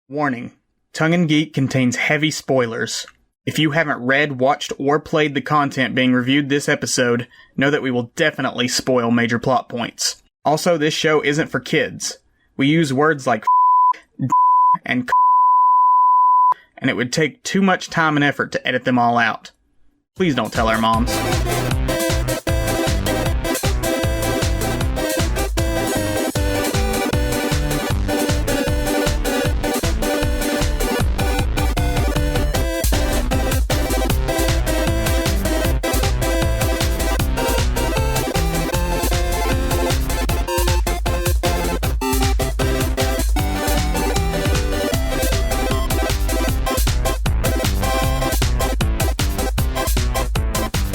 Warning. Tongue and Geek contains heavy spoilers. If you haven't read, watched, or played the content being reviewed this episode, know that we will definitely spoil major plot points. Also, this show isn't for kids. We use words like and and it would take too much time and effort to edit them all out. Please don't tell our moms.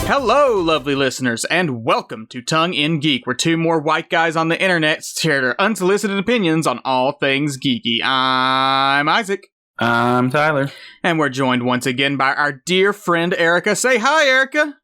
Hello, lovely listeners, and welcome to Tongue in Geek, where two more white guys on the internet share their unsolicited opinions on all things geeky. I'm Isaac. I'm Tyler. And we're joined once again by our dear friend Erika. Say hi, Erika.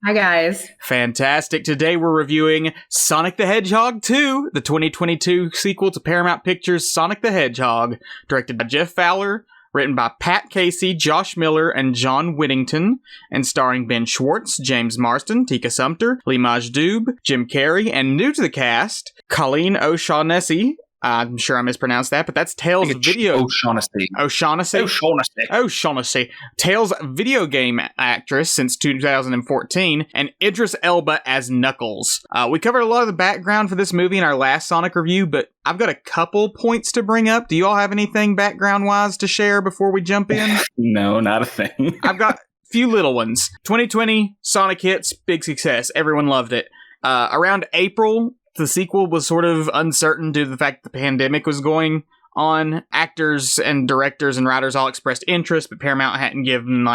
Hi, guys. Fantastic. Today we're reviewing Sonic the Hedgehog 2, the 2022 sequel to Paramount Pictures' Sonic the Hedgehog, directed by Jeff Fowler, written by Pat Casey, Josh Miller, and John Whittington, and starring Ben Schwartz, James Marsden, Tika Sumpter, Lee Majdoub, Jim Carrey, and new to the cast, Colleen O'Shaughnessy. I'm sure I mispronounced that, but that's Tales video... O'Shaughnessy. Tales video game actress since 2014, and Idris Elba as Knuckles. We covered a lot of the background for this movie in our last Sonic review, but I've got a couple points to bring up. Do you all have anything background-wise to share before we jump in? No, not a thing. I've got a few little ones. 2020, Sonic hits, big success. Everyone loved it. Around April, the sequel was sort of uncertain due to the fact that the pandemic was going on. Actors and directors and writers all expressed interest, but Paramount hadn't given,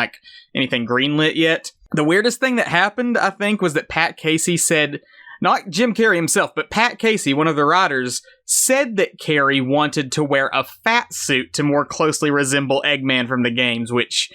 anything greenlit yet. The weirdest thing that happened, I think, was that Pat Casey said, not Jim Carrey himself, but Pat Casey, one of the writers, said that Carrey wanted to wear a fat suit to more closely resemble Eggman from the games, which,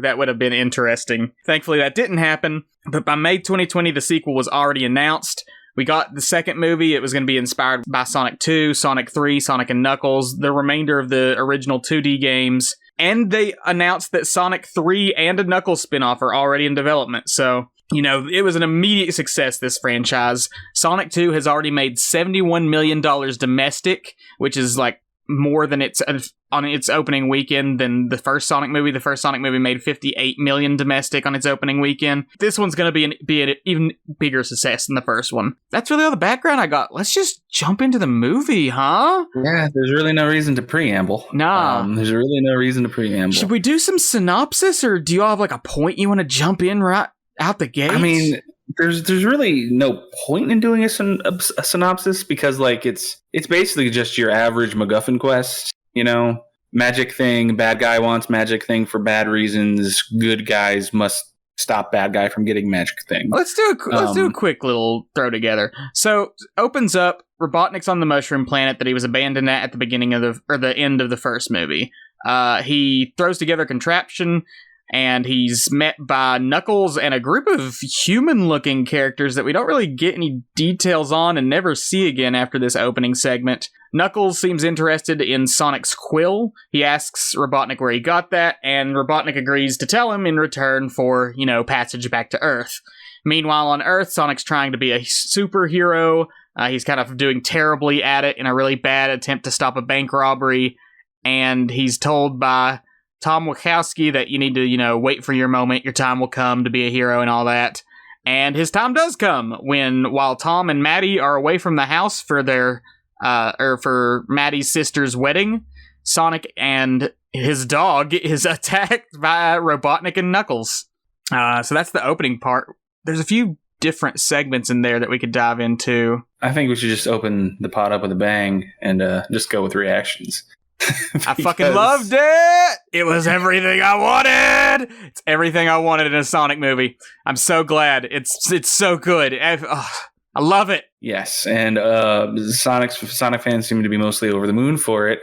that would have been interesting. Thankfully, that didn't happen, but by May 2020, the sequel was already announced. We got the second movie. It was going to be inspired by Sonic 2, Sonic 3, Sonic and Knuckles, the remainder of the original 2D games. And they announced that Sonic 3 and a Knuckles spinoff are already in development. So, it was an immediate success, this franchise. Sonic 2 has already made $71 million domestic, which is more than on its opening weekend than the first Sonic movie. The first Sonic movie made $58 million domestic on its opening weekend. This one's going to be an even bigger success than the first one. That's really all the background I got. Let's just jump into the movie, huh? Yeah, there's really no reason to preamble. Nah. There's really no reason to preamble. Should we do some synopsis, or do you all have a point you want to jump in right out the gate? I mean, there's really no point in doing a synopsis because it's basically just your average MacGuffin quest. Magic thing, bad guy wants magic thing for bad reasons. Good guys must stop bad guy from getting magic thing. Let's do a quick little throw together. So opens up. Robotnik's on the mushroom planet that he was abandoned at the beginning of the end of the first movie. He throws together a contraption, and he's met by Knuckles and a group of human-looking characters that we don't really get any details on and never see again after this opening segment. Knuckles seems interested in Sonic's quill. He asks Robotnik where he got that, and Robotnik agrees to tell him in return for, passage back to Earth. Meanwhile, on Earth, Sonic's trying to be a superhero. He's kind of doing terribly at it in a really bad attempt to stop a bank robbery, and he's told by Tom Wachowski that you need to, wait for your moment, your time will come to be a hero and all that. And his time does come while Tom and Maddie are away from the house for their, for Maddie's sister's wedding, Sonic and his dog is attacked by Robotnik and Knuckles. So that's the opening part. There's a few different segments in there that we could dive into. I think we should just open the pot up with a bang and just go with reactions. I fucking loved it! It was everything I wanted! It's everything I wanted in a Sonic movie. I'm so glad. It's so good. I love it. Yes, and Sonic fans seem to be mostly over the moon for it.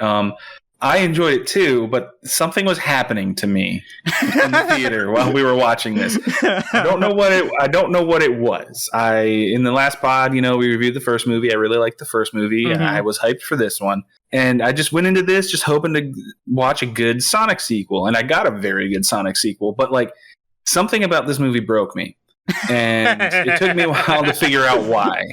I enjoyed it too, but something was happening to me in the theater while we were watching this. I don't know what it was. In the last pod, we reviewed the first movie. I really liked the first movie. Mm-hmm. I was hyped for this one. And I just went into this just hoping to watch a good Sonic sequel. And I got a very good Sonic sequel. But like something about this movie broke me. And it took me a while to figure out why.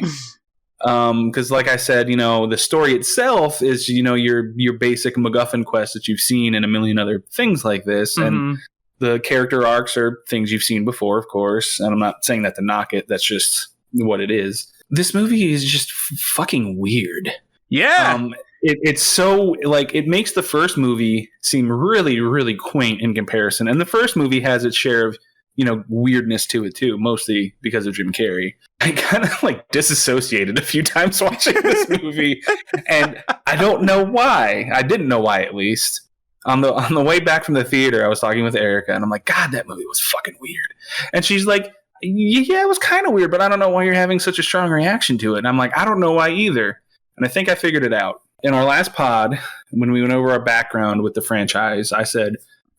Because like I said, the story itself is, your basic MacGuffin quest that you've seen in a million other things like this. Mm-hmm. And the character arcs are things you've seen before, of course. And I'm not saying that to knock it. That's just what it is. This movie is just fucking weird. Yeah. It's so like it makes the first movie seem really, really quaint in comparison. And the first movie has its share of, weirdness to it too, mostly because of Jim Carrey. I kind of like disassociated a few times watching this movie, and I don't know why. I didn't know why, at least. On the way back from the theater, I was talking with Erika, and I'm like, God, that movie was fucking weird. And she's like, yeah, it was kind of weird, but I don't know why you're having such a strong reaction to it. And I'm like, I don't know why either. And I think I figured it out. In our last pod, when we went over our background with the franchise, I said,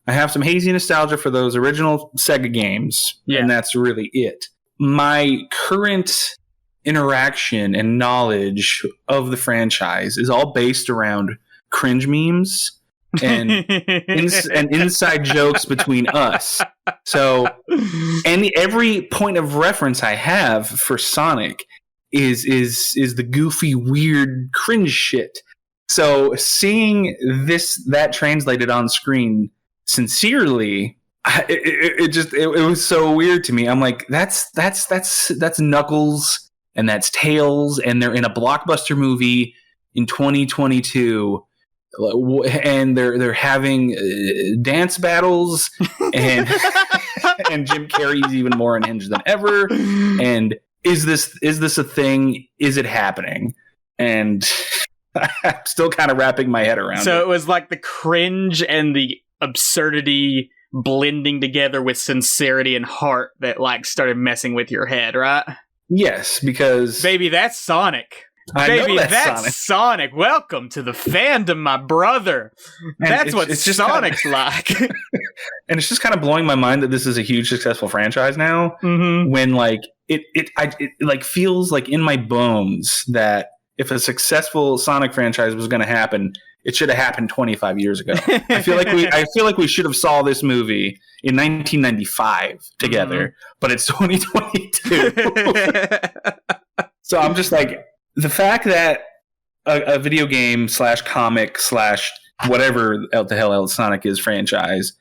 I have some hazy nostalgia for those original Sega games, and that's really it. My current interaction and knowledge of the franchise is all based around cringe memes and inside jokes between us. So every point of reference I have for Sonic is the goofy, weird, cringe shit. So seeing that translated on screen sincerely, it was so weird to me. I'm like, that's Knuckles and that's Tails, and they're in a blockbuster movie in 2022, and they're having dance battles, and and Jim Carrey's even more unhinged than ever. And is this a thing? Is it happening? And I'm still kind of wrapping my head around it. So it was like the cringe and the absurdity blending together with sincerity and heart that like started messing with your head, right? Yes, because baby, that's Sonic. Baby, that's Sonic. Welcome to the fandom, my brother. That's what Sonic's like. And it's just kind of blowing my mind that this is a huge successful franchise now. Mm-hmm. When like it like feels like in my bones that if a successful Sonic franchise was going to happen, it should have happened 25 years ago. I feel like we should have saw this movie in 1995 together, but it's 2022. So I'm just like, the fact that a video game / comic / whatever the hell else Sonic is franchise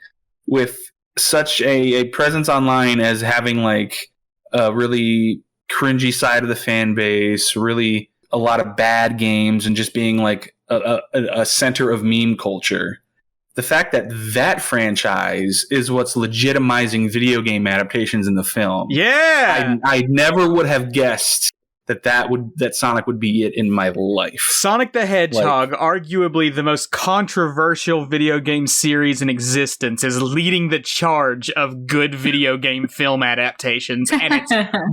with such a presence online as having like a really cringy side of the fan base, really a lot of bad games, and just being like a center of meme culture. The fact that franchise is what's legitimizing video game adaptations in the film. Yeah, I never would have guessed that Sonic would be it in my life. Sonic the Hedgehog, arguably the most controversial video game series in existence, is leading the charge of good video game film adaptations, and it's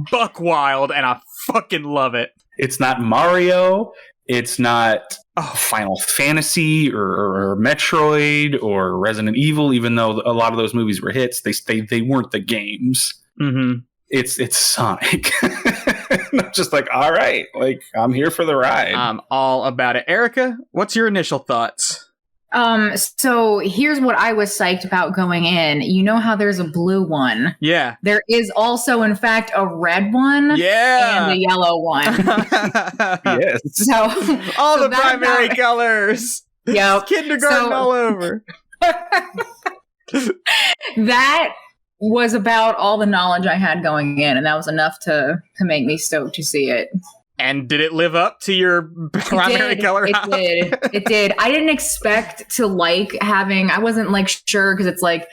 buck wild, and I fucking love it. It's not Mario. It's not Final Fantasy or Metroid or Resident Evil, even though a lot of those movies were hits. They weren't the games. Mm-hmm. It's Sonic. I'm just like, all right, like I'm here for the ride. I'm all about it. Erika, what's your initial thoughts? So here's what I was psyched about going in. You know how there's a blue one? Yeah. There is also, in fact, a red one. Yeah. And a yellow one. Yes. So all the primary colors. Yep. Kindergarten all over. That was about all the knowledge I had going in, and that was enough to make me stoked to see it. And did it live up to your primary color? It did. It did. I didn't expect to I wasn't like sure, because it's like,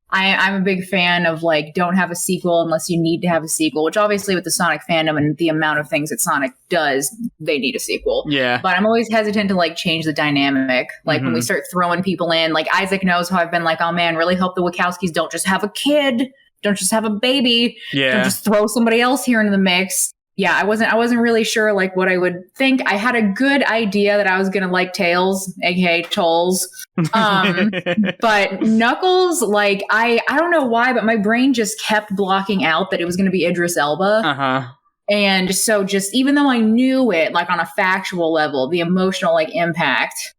I'm a big fan of like, don't have a sequel unless you need to have a sequel, which obviously with the Sonic fandom and the amount of things that Sonic does, they need a sequel. Yeah. But I'm always hesitant to like change the dynamic. Like when we start throwing people in, like Isaac knows how I've been like, oh man, really hope the Wachowskis don't just have a kid. Don't just have a baby. Yeah. Don't just throw somebody else here into the mix. yeah, I wasn't really sure like what I would think. I had a good idea that I was gonna like Tails, aka Trolls. But Knuckles, like I don't know why, but my brain just kept blocking out that it was gonna be Idris Elba. Uh-huh. And so just even though I knew it like on a factual level, the emotional like impact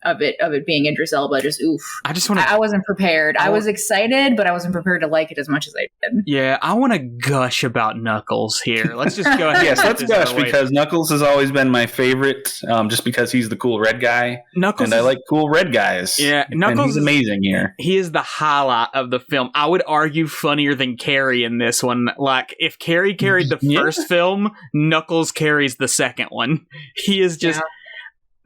of it being Idris Elba, just oof. I wasn't prepared. I was excited, but I wasn't prepared to like it as much as I did. Yeah, I want to gush about Knuckles here. Let's just go ahead. Yes, let's gush because Knuckles has always been my favorite, just because he's the cool red guy. Knuckles, I like cool red guys. Yeah, Knuckles is amazing here. He is the highlight of the film. I would argue funnier than Carrie in this one. Like, if Carrie carried the first film, Knuckles carries the second one. He is just... Yeah.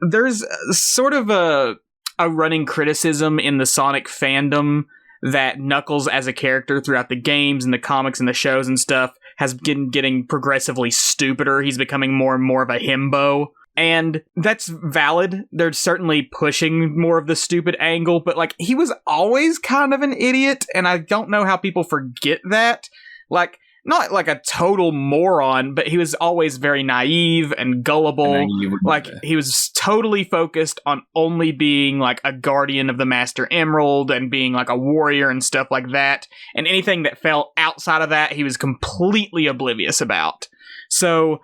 There's sort of a running criticism in the Sonic fandom that Knuckles as a character throughout the games and the comics and the shows and stuff has been getting progressively stupider. He's becoming more and more of a himbo. And that's valid. They're certainly pushing more of the stupid angle, but like he was always kind of an idiot, and I don't know how people forget that. Like, not like a total moron, but he was always very naive and gullible. Like, he was totally focused on only being like a guardian of the Master Emerald and being like a warrior and stuff like that. And anything that fell outside of that, he was completely oblivious about. So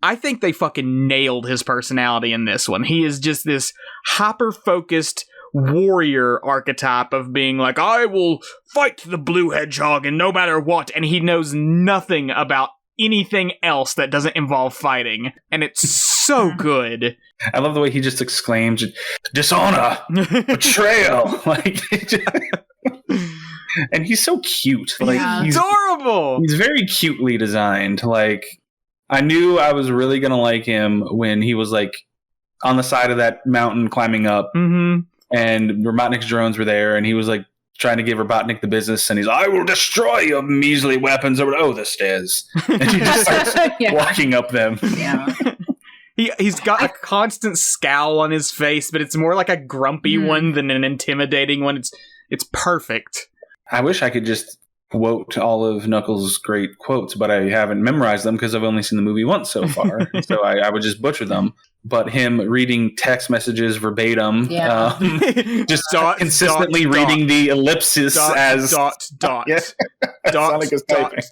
I think they fucking nailed his personality in this one. He is just this hyper-focused warrior archetype of being like, I will fight the blue hedgehog and no matter what, and he knows nothing about anything else that doesn't involve fighting, and it's so good. I love the way he just exclaims, dishonor, betrayal, like, and he's so cute. Like, he's adorable. He's very cutely designed. Like, I knew I was really gonna like him when he was like on the side of that mountain climbing up. Mm-hmm. And Robotnik's drones were there, and he was like trying to give Robotnik the business, and he's like, I will destroy your measly weapons over the stairs. And he just starts walking up them. Yeah. He's got a constant scowl on his face, but it's more like a grumpy one than an intimidating one. It's perfect. I wish I could just quote all of Knuckles' great quotes, but I haven't memorized them because I've only seen the movie once so far. So I would just butcher them. But him reading text messages verbatim, just consistently reading the ellipsis as dot. Yeah. Sonic is typing.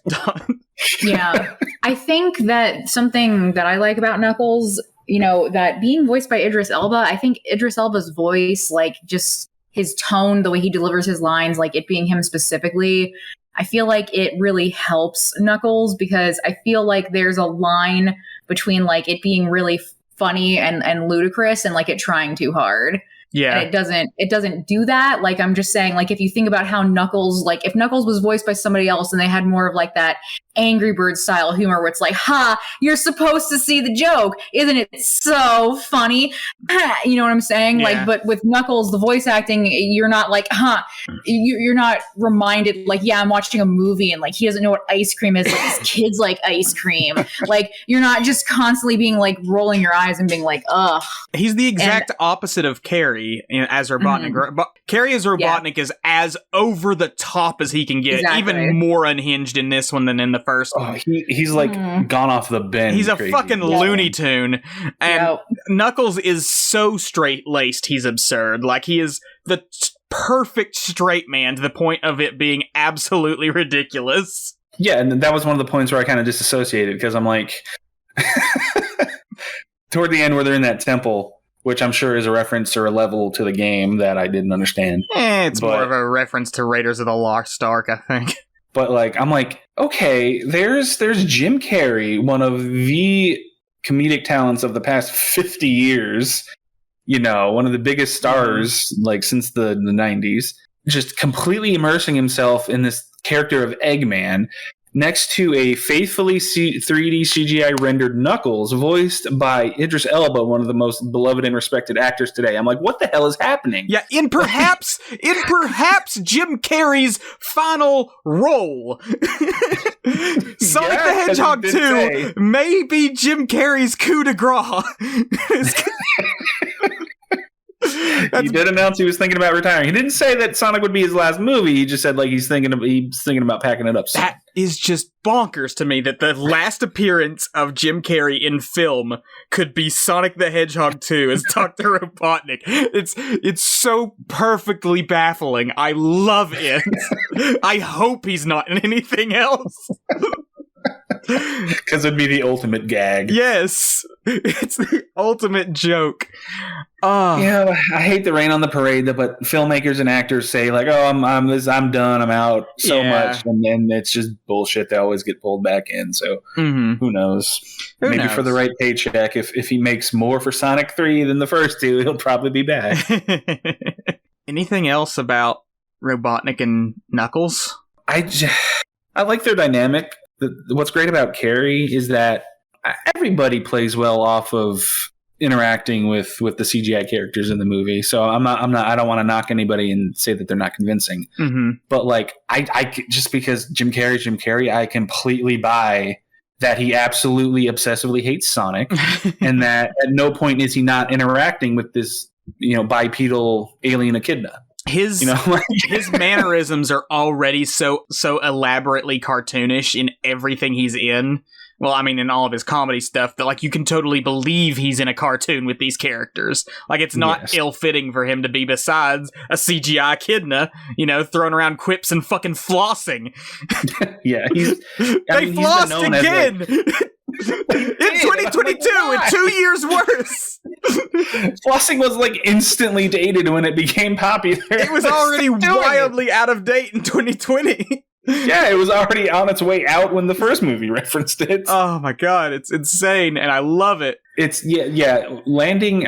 Yeah. I think that something that I like about Knuckles, you know, that being voiced by Idris Elba, I think Idris Elba's voice, like just his tone, the way he delivers his lines, like it being him specifically, I feel like it really helps Knuckles, because I feel like there's a line between like it being really funny and ludicrous and like it trying too hard. Yeah. And it doesn't do that. Like, I'm just saying, like, if you think about how Knuckles, like if Knuckles was voiced by somebody else and they had more of like that Angry Birds style humor where it's like, ha, you're supposed to see the joke. Isn't it so funny? You know what I'm saying? Yeah. Like, but with Knuckles, the voice acting, you're not like, you're not reminded like, yeah, I'm watching a movie and like, he doesn't know what ice cream is. Like, his kids like ice cream. Like, you're not just constantly being like rolling your eyes and being like, ugh. He's the exact opposite of Carrie as Robotnik. Mm-hmm. Carrie as Robotnik is as over the top as he can get, even more unhinged in this one than in the first one. He's like gone off the bench. He's a fucking Looney Tune. And Knuckles is so straight-laced, he's absurd. Like, he is the perfect straight man to the point of it being absolutely ridiculous. Yeah, and that was one of the points where I kind of disassociated, because I'm like... toward the end where they're in that temple, which I'm sure is a reference or a level to the game that I didn't understand. It's more of a reference to Raiders of the Lost Ark, I think. But like, I'm like, okay, there's Jim Carrey, one of the comedic talents of the past 50 years, you know, one of the biggest stars like since the 90s, just completely immersing himself in this character of Eggman, next to a faithfully 3D CGI rendered Knuckles, voiced by Idris Elba, one of the most beloved and respected actors today. I'm like, what the hell is happening? Yeah, in perhaps Jim Carrey's final role. Sonic the Hedgehog 2 may be Jim Carrey's coup de grace. He did announce he was thinking about retiring. He didn't say that Sonic would be his last movie. He just said like he's thinking about packing it up soon. That is just bonkers to me that the last appearance of Jim Carrey in film could be Sonic the Hedgehog 2 as Dr. Robotnik. It's so perfectly baffling. I love it. I hope he's not in anything else. Because it'd be the ultimate gag. Yes, it's the ultimate joke. Yeah, I hate the rain on the parade, but filmmakers and actors say like, "Oh, I'm done, I'm out," so much, and then it's just bullshit. They always get pulled back in. So who knows? Maybe for the right paycheck, if he makes more for Sonic 3 than the first two, he'll probably be back. Anything else about Robotnik and Knuckles? I like their dynamic. What's great about Carrie is that everybody plays well off of interacting with the CGI characters in the movie. So I don't want to knock anybody and say that they're not convincing. But like I just because Jim Carrey, I completely buy that he absolutely obsessively hates Sonic, and that at no point is he not interacting with this bipedal alien echidna. His mannerisms are already so elaborately cartoonish in everything he's in. Well, I mean, in all of his comedy stuff, that like you can totally believe he's in a cartoon with these characters. Like it's not ill-fitting for him to be besides a CGI echidna, throwing around quips and fucking flossing. Yeah, they flossed again. In 2022, in 2 years worse. Flossing was like instantly dated when it became popular. It was already wildly out of date in 2020. Yeah, it was already on its way out when the first movie referenced it. Oh my god, it's insane, and I love it. It's landing.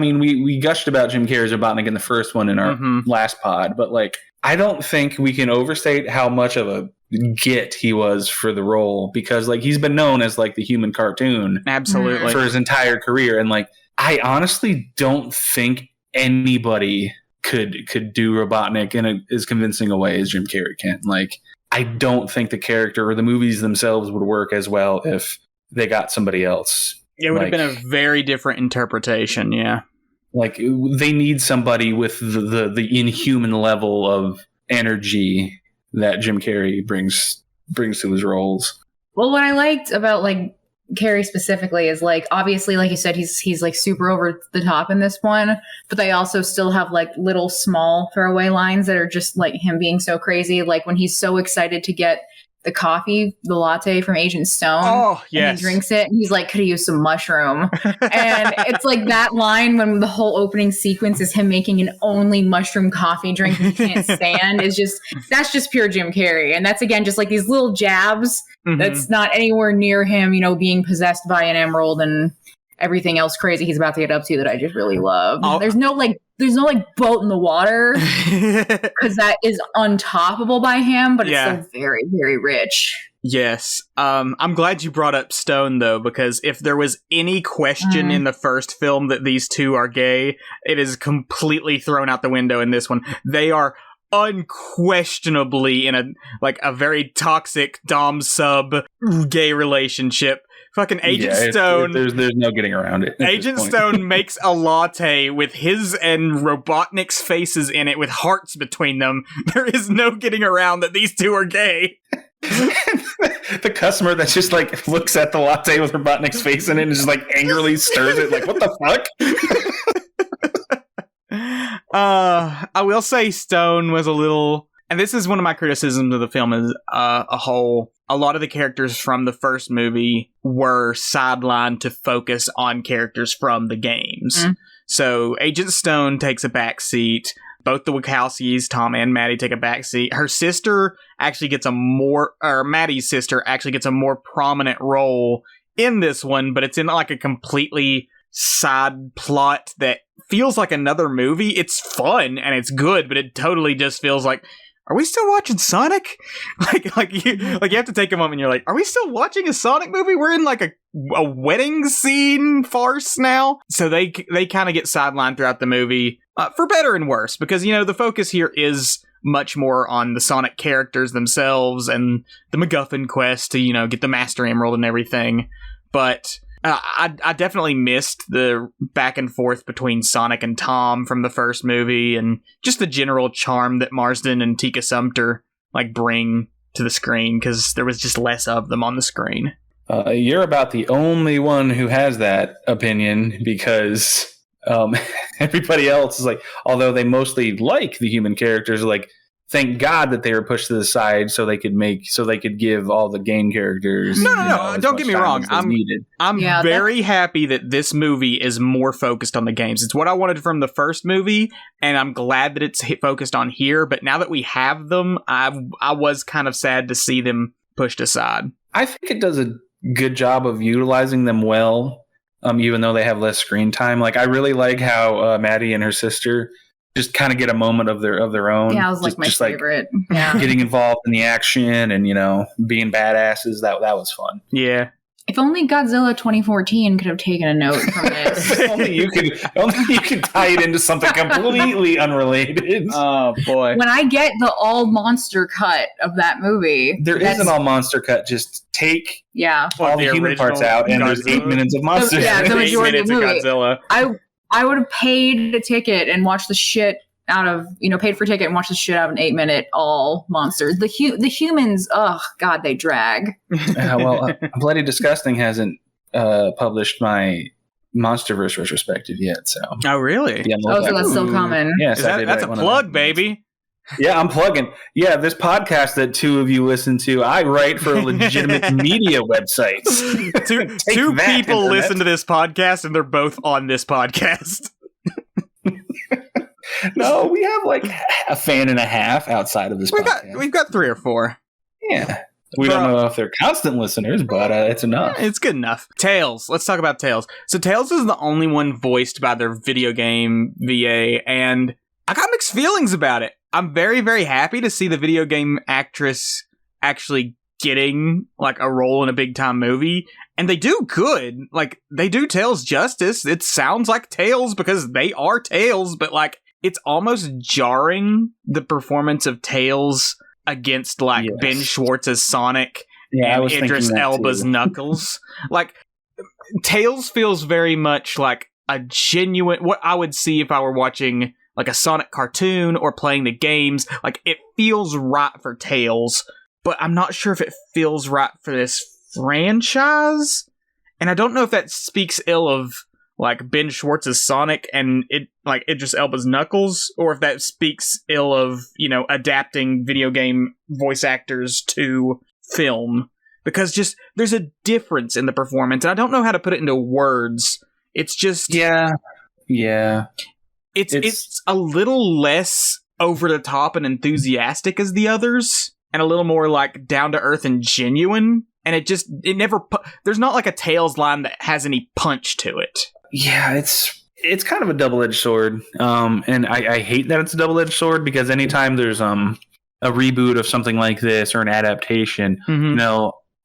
We gushed about Jim Carrey's Robotnik in the first one in our last pod, but like I don't think we can overstate how much of a get he was for the role, because like he's been known as like the human cartoon absolutely for his entire career, and like I honestly don't think anybody could do Robotnik in as convincing a way as Jim Carrey can. Like I don't think the character or the movies themselves would work as well if they got somebody else. It would have been a very different interpretation. Yeah, like they need somebody with the inhuman level of energy that Jim Carrey brings to his roles. Well, what I liked about like Carrey specifically is like obviously, like you said, he's like super over the top in this one, but they also still have like little small throwaway lines that are just like him being so crazy. Like when he's so excited to get the latte from Agent Stone. Oh, yes. And he drinks it and he's like, could he use some mushroom? And it's like that line when the whole opening sequence is him making an only mushroom coffee drink he can't stand that's just pure Jim Carrey. And that's again, just like these little jabs that's not anywhere near him, being possessed by an emerald and everything else crazy he's about to get up to that I just really love. There's no boat in the water because that is untoppable by him, but it's still very, very rich. Yes. I'm glad you brought up Stone, though, because if there was any question in the first film that these two are gay, it is completely thrown out the window in this one. They are unquestionably in a very toxic dom-sub gay relationship. Fucking Agent Stone. There's no getting around it. Agent Stone makes a latte with his and Robotnik's faces in it with hearts between them. There is no getting around that these two are gay. The customer that just like looks at the latte with Robotnik's face in it and just like angrily stirs it like, what the fuck? I will say Stone was a little, and this is one of my criticisms of the film as a whole. A lot of the characters from the first movie were sidelined to focus on characters from the games. So Agent Stone takes a back seat. Both the Wachowskis, Tom and Maddie, take a back seat. Her sister actually gets Maddie's sister actually gets a more prominent role in this one, but it's in like a completely side plot that feels like another movie. It's fun and it's good, but it totally just feels like, are we still watching Sonic? Like you have to take a moment and you're like, are we still watching a Sonic movie? We're in like a wedding scene farce now. So they kind of get sidelined throughout the movie, for better and worse, because, the focus here is much more on the Sonic characters themselves and the MacGuffin quest to, get the Master Emerald and everything. But I definitely missed the back and forth between Sonic and Tom from the first movie, and just the general charm that Marsden and Tika Sumpter bring to the screen, because there was just less of them on the screen. You're about the only one who has that opinion, because everybody else is although they mostly like the human characters, thank God that they were pushed to the side so they could give all the game characters. No. Don't get me wrong. I'm very happy that this movie is more focused on the games. It's what I wanted from the first movie, and I'm glad that it's focused on here. But now that we have them, I was kind of sad to see them pushed aside. I think it does a good job of utilizing them well, even though they have less screen time. I really like how Maddie and her sister just kind of get a moment of their own. Yeah, it was my favorite. Yeah. Getting involved in the action and, being badasses. That was fun. Yeah. If only Godzilla 2014 could have taken a note from this. only you could tie it into something completely unrelated. Oh, boy. When I get the all monster cut of that movie. There is an all monster cut. Just take all the human parts out, and there's 8 minutes of monsters. Yeah, the majority of the movie. Godzilla. I would have paid a ticket and watched the shit out of, paid for a ticket and watched the shit out of an 8-minute all monsters. The humans, oh God, they drag. Bloody Disgusting hasn't published my MonsterVerse retrospective yet, so. Oh, really? Yeah, so that's still coming. Yes, that's a plug, baby. Yeah, I'm plugging. Yeah, this podcast that two of you listen to, I write for legitimate media websites. Two people listen to this podcast, and they're both on this podcast. No, we have a fan and a half outside of this podcast. We've got 3 or 4. Yeah. We don't know if they're constant listeners, but it's enough. It's good enough. Tails. Let's talk about Tails. So Tails is the only one voiced by their video game VA, and I got mixed feelings about it. I'm very, very happy to see the video game actress actually getting a role in a big time movie, and they do good. They do Tails justice. It sounds like Tails because they are Tails, but it's almost jarring, the performance of Tails against Ben Schwartz's Sonic and Idris Elba's Knuckles. Tails feels very much like a genuine, what I would see if I were watching a Sonic cartoon or playing the games. It feels right for Tails, but I'm not sure if it feels right for this franchise. And I don't know if that speaks ill of Ben Schwartz's Sonic and Idris Elba's Knuckles, or if that speaks ill of, adapting video game voice actors to film. Because there's a difference in the performance, and I don't know how to put it into words. It's just... Yeah. It's a little less over the top and enthusiastic as the others, and a little more down to earth and genuine. And it never there's not a Tails line that has any punch to it. Yeah, it's kind of a double-edged sword. And I hate that it's a double-edged sword, because anytime there's a reboot of something like this or an adaptation,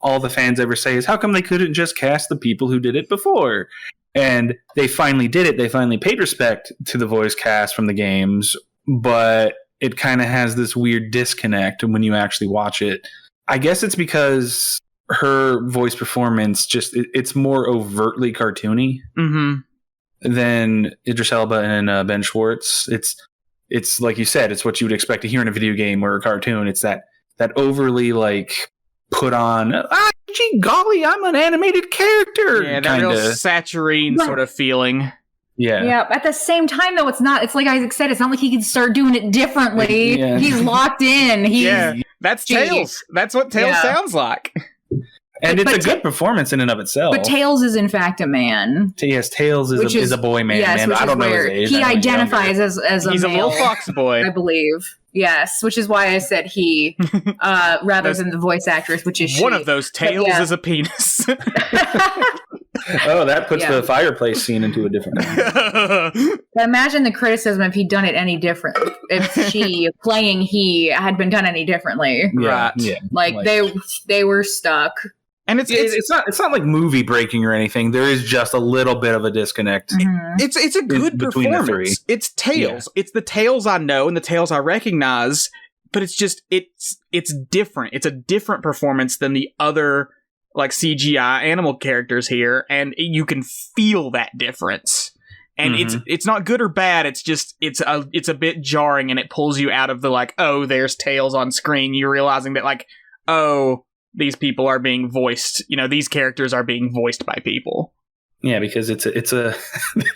all the fans ever say is, how come they couldn't just cast the people who did it before? And they finally did it. They finally paid respect to the voice cast from the games, but it kind of has this weird disconnect when you actually watch it. I guess it's because her voice performance it's more overtly cartoony than Idris Elba and Ben Schwartz. It's like you said, it's what you would expect to hear in a video game or a cartoon. It's that overly put on, gee golly, I'm an animated character. Yeah, that real saturine sort of feeling. Yeah. Yeah. At the same time, though, it's not. It's like Isaac said. It's not like he can start doing it differently. Yeah. He's locked in. That's Tails. That's what Tails sounds like. And it's a good performance in and of itself. But Tails is in fact a man. Yes, Tails is a boy man. Yes, man. I don't know his age. He identifies as a He's male, a little fox boy, I believe. Yes, which is why I said he, rather than the voice actress, which is one of those. Tails is a penis. Oh, that puts the fireplace scene into a different. Imagine the criticism if he'd done it any different. If she playing he had been done any differently, right? Yeah, they were stuck. And it's not like movie breaking or anything. There is just a little bit of a disconnect. Mm-hmm. It's a good between performance. The three. It's Tails. Yeah. It's the Tails I know and the Tails I recognize. But it's different. It's a different performance than the other like CGI animal characters here, and you can feel that difference. And it's not good or bad. It's just it's a bit jarring, and it pulls you out of the like, oh, there's Tails on screen. You're realizing that like, oh, these people are being voiced. You know, these characters are being voiced by people. Yeah, because it's a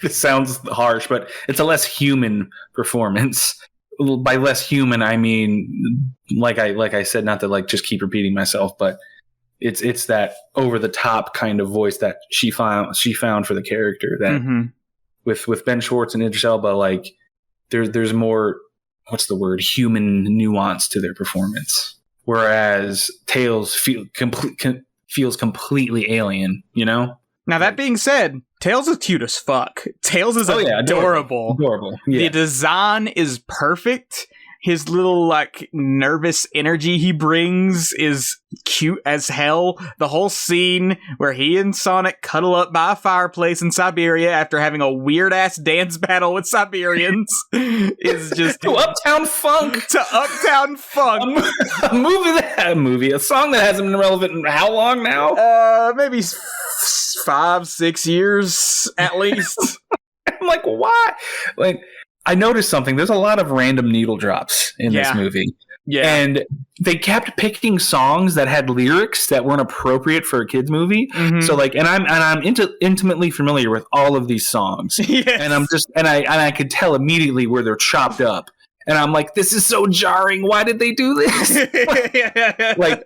it sounds harsh, but it's a less human performance. By less human, I mean like I said, not to like just keep repeating myself, but it's that over the top kind of voice that she found for the character that. With Ben Schwartz and Idris Elba, like there's more, what's the word, human nuance to their performance, whereas Tails feels completely alien. You know. Now that being said, Tails is cute as fuck. Tails is adorable. Adorable. Yeah. The design is perfect. His little, like, nervous energy he brings is cute as hell. The whole scene where he and Sonic cuddle up by a fireplace in Siberia after having a weird-ass dance battle with Siberians is just... To Uptown Funk! To Uptown Funk! A song that hasn't been relevant in how long now? Maybe 5-6 years, at least. I'm like, why? Like... I noticed something. There's a lot of random needle drops in this movie. Yeah. And they kept picking songs that had lyrics that weren't appropriate for a kid's movie. So like, and I'm intimately familiar with all of these songs. Yes. And I could tell immediately where they're chopped up. And I'm like, this is so jarring. Why did they do this? Like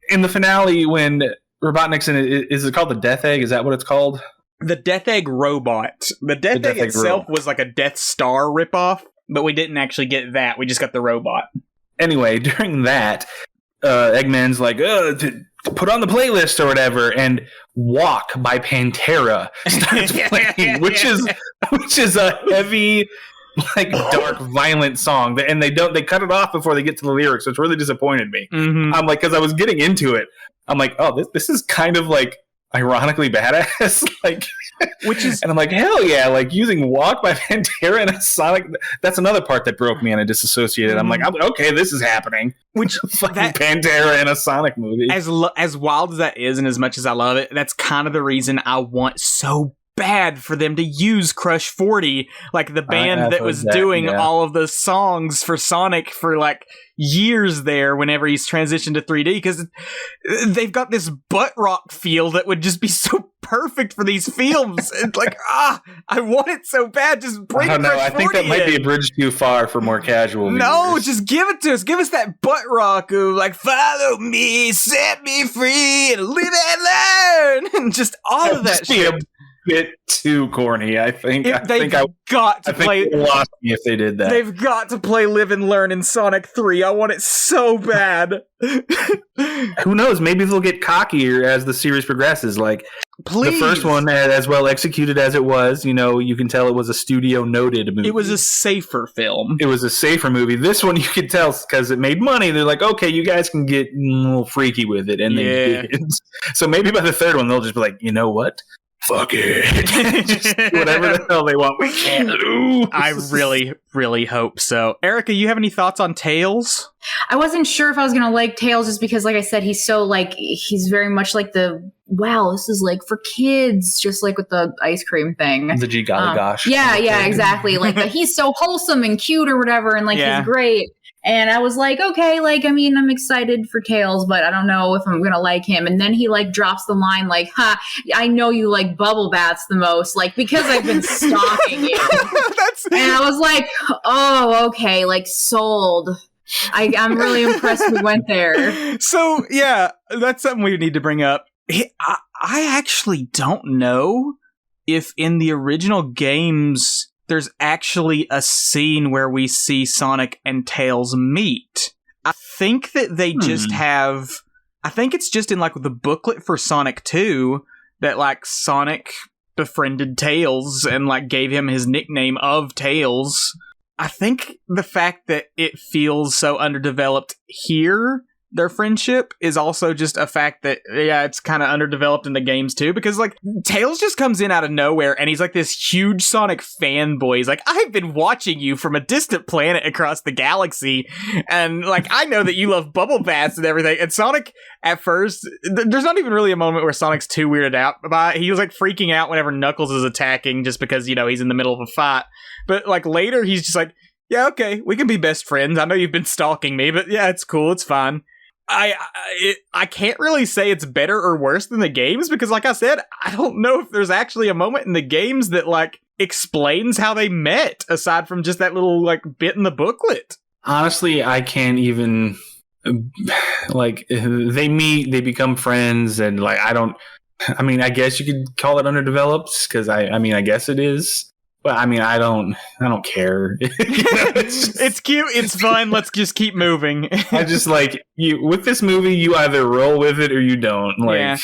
in the finale when Robotnik's in it, is it called the Death Egg? Is that what it's called? The Death Egg robot. The Death Egg itself was like a Death Star ripoff, but we didn't actually get that. We just got the robot. Anyway, during that, Eggman's like, put on the playlist or whatever, and Walk by Pantera starts playing, which is a heavy, like dark, violent song, and they cut it off before they get to the lyrics, which really disappointed me. I'm like, because I was getting into it, I'm like, oh, this is kind of like ironically badass, like, and I'm like, hell yeah, like using Walk by Pantera and a Sonic. That's another part that broke me and I disassociated. I'm like, okay, this is happening. Which fucking Pantera in a Sonic movie. As wild as that is, and as much as I love it, that's kind of the reason I want so bad for them to use Crush 40, like the band that was doing all of the songs for Sonic for like years there whenever he's transitioned to 3D, because they've got this butt rock feel that would just be so perfect for these films. It's like, I want it so bad. Just bring Crush 40 I think that might be a bridge too far for more casual viewers. No, just give it to us. Give us that butt rock of like, follow me, set me free, and live and learn, and just all of that shit. Bit too corny, I think. They lost me if they did that. They've got to play Live and Learn in Sonic 3. I want it so bad. Who knows? Maybe they'll get cockier as the series progresses. Like, please. The first one, as well executed as it was, you know, you can tell it was a studio noted movie. It was a safer film. It was a safer movie. This one, you could tell because it made money. They're like, okay, you guys can get a little freaky with it, and they did. So maybe by the third one, they'll just be like, you know what? Fuck it. Just whatever the hell they want, we can do. I really, really hope so. Erika, you have any thoughts on Tails? I wasn't sure if I was going to like Tails just because, like I said, he's so like, he's very much like wow, this is like for kids, just like with the ice cream thing. The G golly gosh. Yeah, exactly. Like he's so wholesome and cute or whatever, and like he's great. And I was like, okay, like, I mean, I'm excited for Tails, but I don't know if I'm going to like him. And then he like drops the line like, I know you like bubble baths the most, like, because I've been stalking you. And I was like, oh, okay, like sold. I'm really impressed we went there. So, yeah, that's something we need to bring up. I actually don't know if in the original games there's actually a scene where we see Sonic and Tails meet. I think that they just have... I think it's just in, like, the booklet for Sonic 2 that, like, Sonic befriended Tails and, like, gave him his nickname of Tails. I think the fact that it feels so underdeveloped here their friendship is also just a fact that, yeah, it's kind of underdeveloped in the games too, because like Tails just comes in out of nowhere and he's like this huge Sonic fanboy. He's like, I've been watching you from a distant planet across the galaxy, and like I know that you love bubble baths and everything. And Sonic at first, there's not even really a moment where Sonic's too weirded out by it. He was like freaking out whenever Knuckles is attacking just because, you know, he's in the middle of a fight. But like later he's just like, yeah, okay, we can be best friends. I know you've been stalking me, but yeah, it's cool, it's fine. I can't really say it's better or worse than the games, because like I said, I don't know if there's actually a moment in the games that like explains how they met, aside from just that little like bit in the booklet. Honestly, I can't even, like, they meet, they become friends, and like I mean, I guess you could call it underdeveloped, because I mean, I guess it is. But I mean, I don't care. It's cute. It's fun. Let's just keep moving. I just like you with this movie. You either roll with it or you don't. Like, yeah.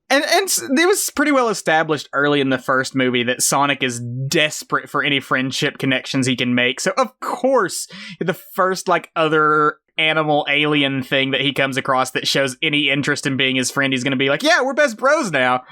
And it was pretty well established early in the first movie that Sonic is desperate for any friendship connections he can make. So of course, the first like other animal alien thing that he comes across that shows any interest in being his friend, he's going to be like, yeah, we're best bros now.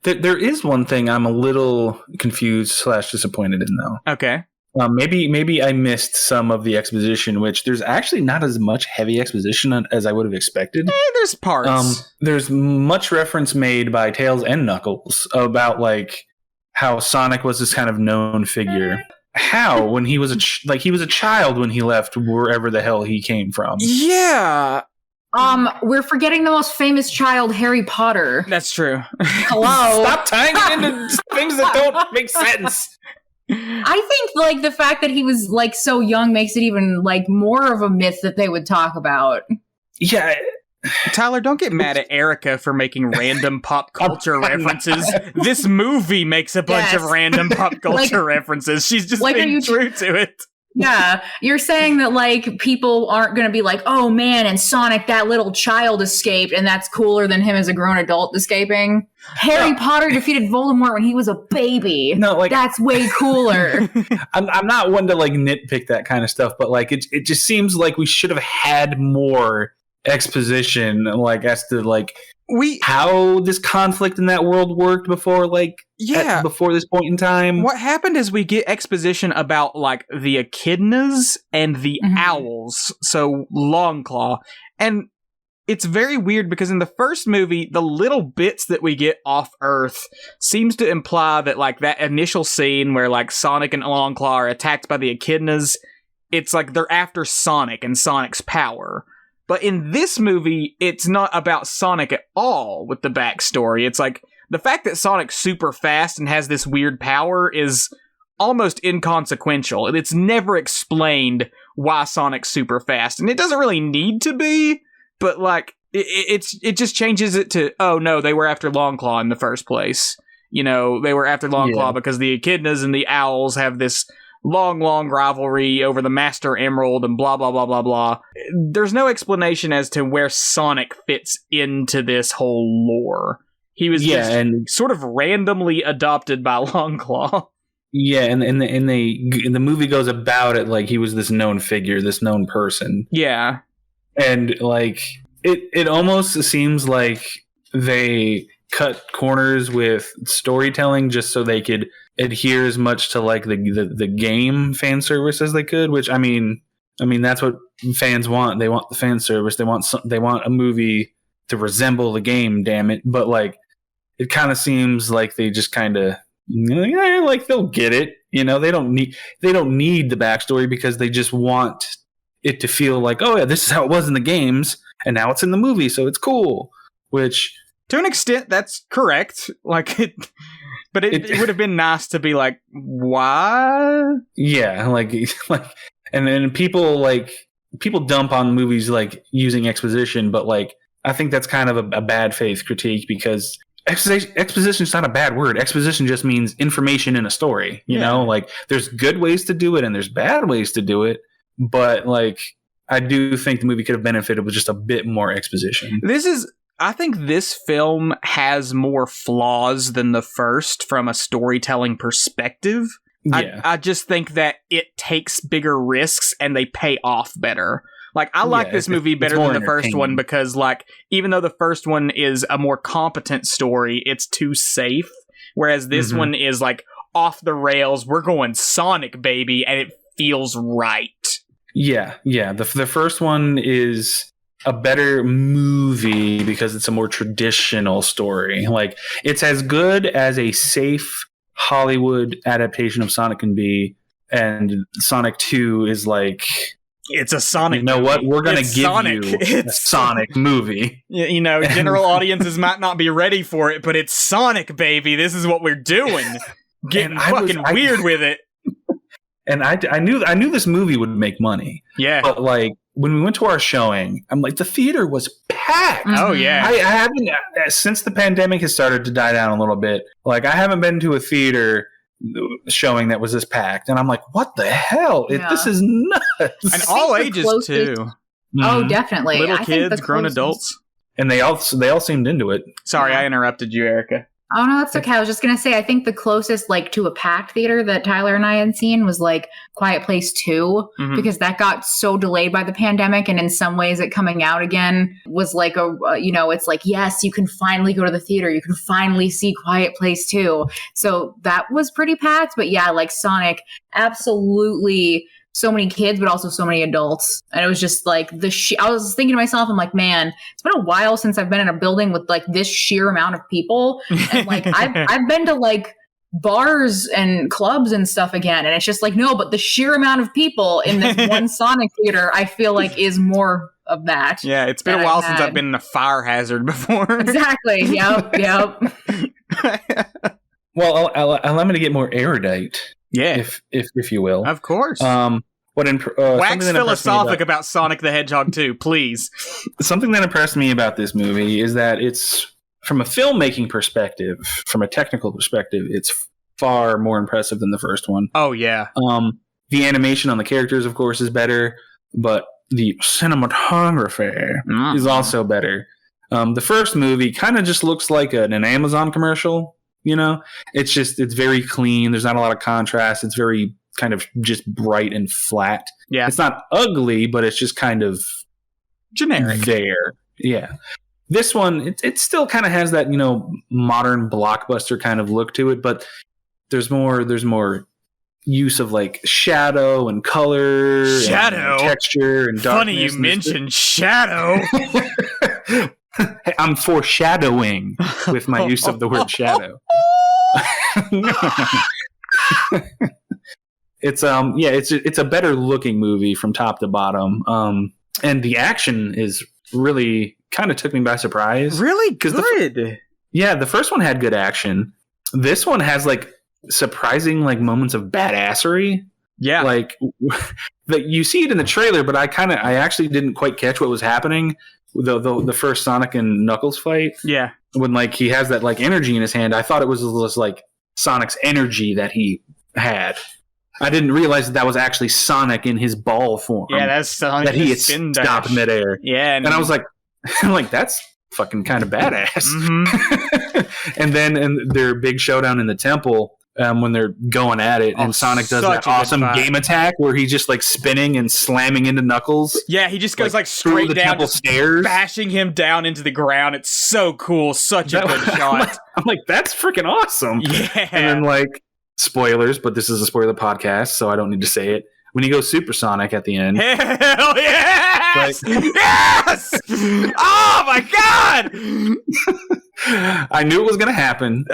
There is one thing I'm a little confused / disappointed in, though. Okay. Maybe I missed some of the exposition, which there's actually not as much heavy exposition as I would have expected. There's parts. There's much reference made by Tails and Knuckles about like how Sonic was this kind of known figure. How, when he was he was a child when he left wherever the hell he came from. Yeah. We're forgetting the most famous child, Harry Potter. That's true. Hello. Stop tying it into things that don't make sense. I think like the fact that he was like so young makes it even like more of a myth that they would talk about. Yeah. Tyler, don't get mad at Erika for making random pop culture references. This movie makes a bunch of random pop culture references. She's just like, being true to it. Yeah, you're saying that like people aren't going to be like, oh man, and Sonic, that little child escaped, and that's cooler than him as a grown adult escaping. Harry Potter defeated Voldemort when he was a baby. No, like that's way cooler. I'm not one to like nitpick that kind of stuff, but like it just seems like we should have had more exposition, like as to like how this conflict in that world worked before, like before this point in time. What happened is we get exposition about like the echidnas and the owls, so Longclaw, and it's very weird because in the first movie, the little bits that we get off Earth seems to imply that like that initial scene where like Sonic and Longclaw are attacked by the echidnas, it's like they're after Sonic and Sonic's power. But in this movie, it's not about Sonic at all with the backstory. It's like the fact that Sonic's super fast and has this weird power is almost inconsequential. It's never explained why Sonic's super fast, and it doesn't really need to be. But like it just changes it to, oh no, they were after Longclaw in the first place. You know, they were after Longclaw because the echidnas and the owls have this long rivalry over the Master Emerald and blah, blah, blah, blah, blah. There's no explanation as to where Sonic fits into this whole lore. He was just sort of randomly adopted by Longclaw. Yeah, and the movie goes about it like he was this known figure, this known person. Yeah. And like it almost seems like they cut corners with storytelling just so they could adhere as much to like the game fan service as they could, which I mean that's what fans want. They want the fan service. They want a movie to resemble the game, damn it. But like it kind of seems like they just kind of like they'll get it, you know. They don't need the backstory because they just want it to feel like, oh yeah, this is how it was in the games and now it's in the movie, so it's cool. Which to an extent that's correct. Like it But it would have been nice to be like, why? Yeah, like, and then people dump on movies like using exposition, but like I think that's kind of a bad faith critique because exposition is not a bad word. Exposition just means information in a story. You know, like there's good ways to do it and there's bad ways to do it, but like I do think the movie could have benefited with just a bit more exposition. I think this film has more flaws than the first from a storytelling perspective. Yeah. I just think that it takes bigger risks and they pay off better. Like, I like this movie better than the first one because, like, even though the first one is a more competent story, it's too safe. Whereas this one is, like, off the rails. We're going Sonic, baby, and it feels right. Yeah. The first one is a better movie because it's a more traditional story. Like, it's as good as a safe Hollywood adaptation of Sonic can be. And Sonic 2 is like... It's a Sonic You know movie. what? We're going to give Sonic. you a Sonic movie. You know, general audiences might not be ready for it, but it's Sonic, baby. This is what we're doing. Getting fucking weird with it. And I knew this movie would make money. Yeah. But, like, when we went to our showing, I'm like, the theater was packed. Oh, yeah. I haven't... Since the pandemic has started to die down a little bit, like, I haven't been to a theater... showing that was this packed, and I'm like, what the hell? This is nuts. And all ages too. Oh, definitely. Little kids, grown adults, and they all seemed into it. Sorry, I interrupted you, Erika. Oh, no, that's okay. I was just going to say, I think the closest, like, to a packed theater that Tyler and I had seen was, like, Quiet Place 2, because that got so delayed by the pandemic, and in some ways it coming out again was like it's like, yes, you can finally go to the theater. You can finally see Quiet Place 2. So that was pretty packed. But yeah, like, Sonic, absolutely so many kids, but also so many adults. And it was just like I was thinking to myself, I'm like, man, it's been a while since I've been in a building with like this sheer amount of people. And like, I've been to like bars and clubs and stuff again. And it's just like, no, but the sheer amount of people in this one Sonic theater, I feel like is more of that. Yeah. It's been a while since I've been in a fire hazard before. Exactly. Yep. Well, allow me to get more erudite. Yeah, if you will, of course. Wax philosophic about Sonic the Hedgehog 2, please. Something that impressed me about this movie is that it's, from a filmmaking perspective, from a technical perspective, it's far more impressive than the first one. Oh yeah. The animation on the characters, of course, is better, but the cinematography is also better. The first movie kind of just looks like an Amazon commercial. You know, it's very clean. There's not a lot of contrast. It's very kind of just bright and flat. Yeah. It's not ugly, but it's just kind of generic there. Yeah. This one, it still kind of has that, you know, modern blockbuster kind of look to it, but there's more use of like shadow and color, and texture and darkness. Funny you mentioned shadow. I'm foreshadowing with my use of the word shadow. It's a better looking movie from top to bottom. And the action is really kind of took me by surprise. Really good. The first one had good action. This one has like surprising like moments of badassery. Yeah. Like you see it in the trailer, but I actually didn't quite catch what was happening. The first Sonic and Knuckles fight. Yeah. When like he has that like energy in his hand, I thought it was just like Sonic's energy that he had. I didn't realize that was actually Sonic in his ball form. Yeah, that's Sonic that he had stopped midair. Yeah, and I was like, that's fucking kind of badass. And then in their big showdown in the temple, when they're going at it, and Sonic does that awesome game attack where he's just like spinning and slamming into Knuckles. Yeah, he just goes like straight the down, temple stairs, bashing him down into the ground. It's so cool, such a good shot. I'm like, that's freaking awesome. Yeah, and then like spoilers, but this is a spoiler podcast, so I don't need to say it. When he goes supersonic at the end, hell yes, yes! Oh my god! I knew it was gonna happen.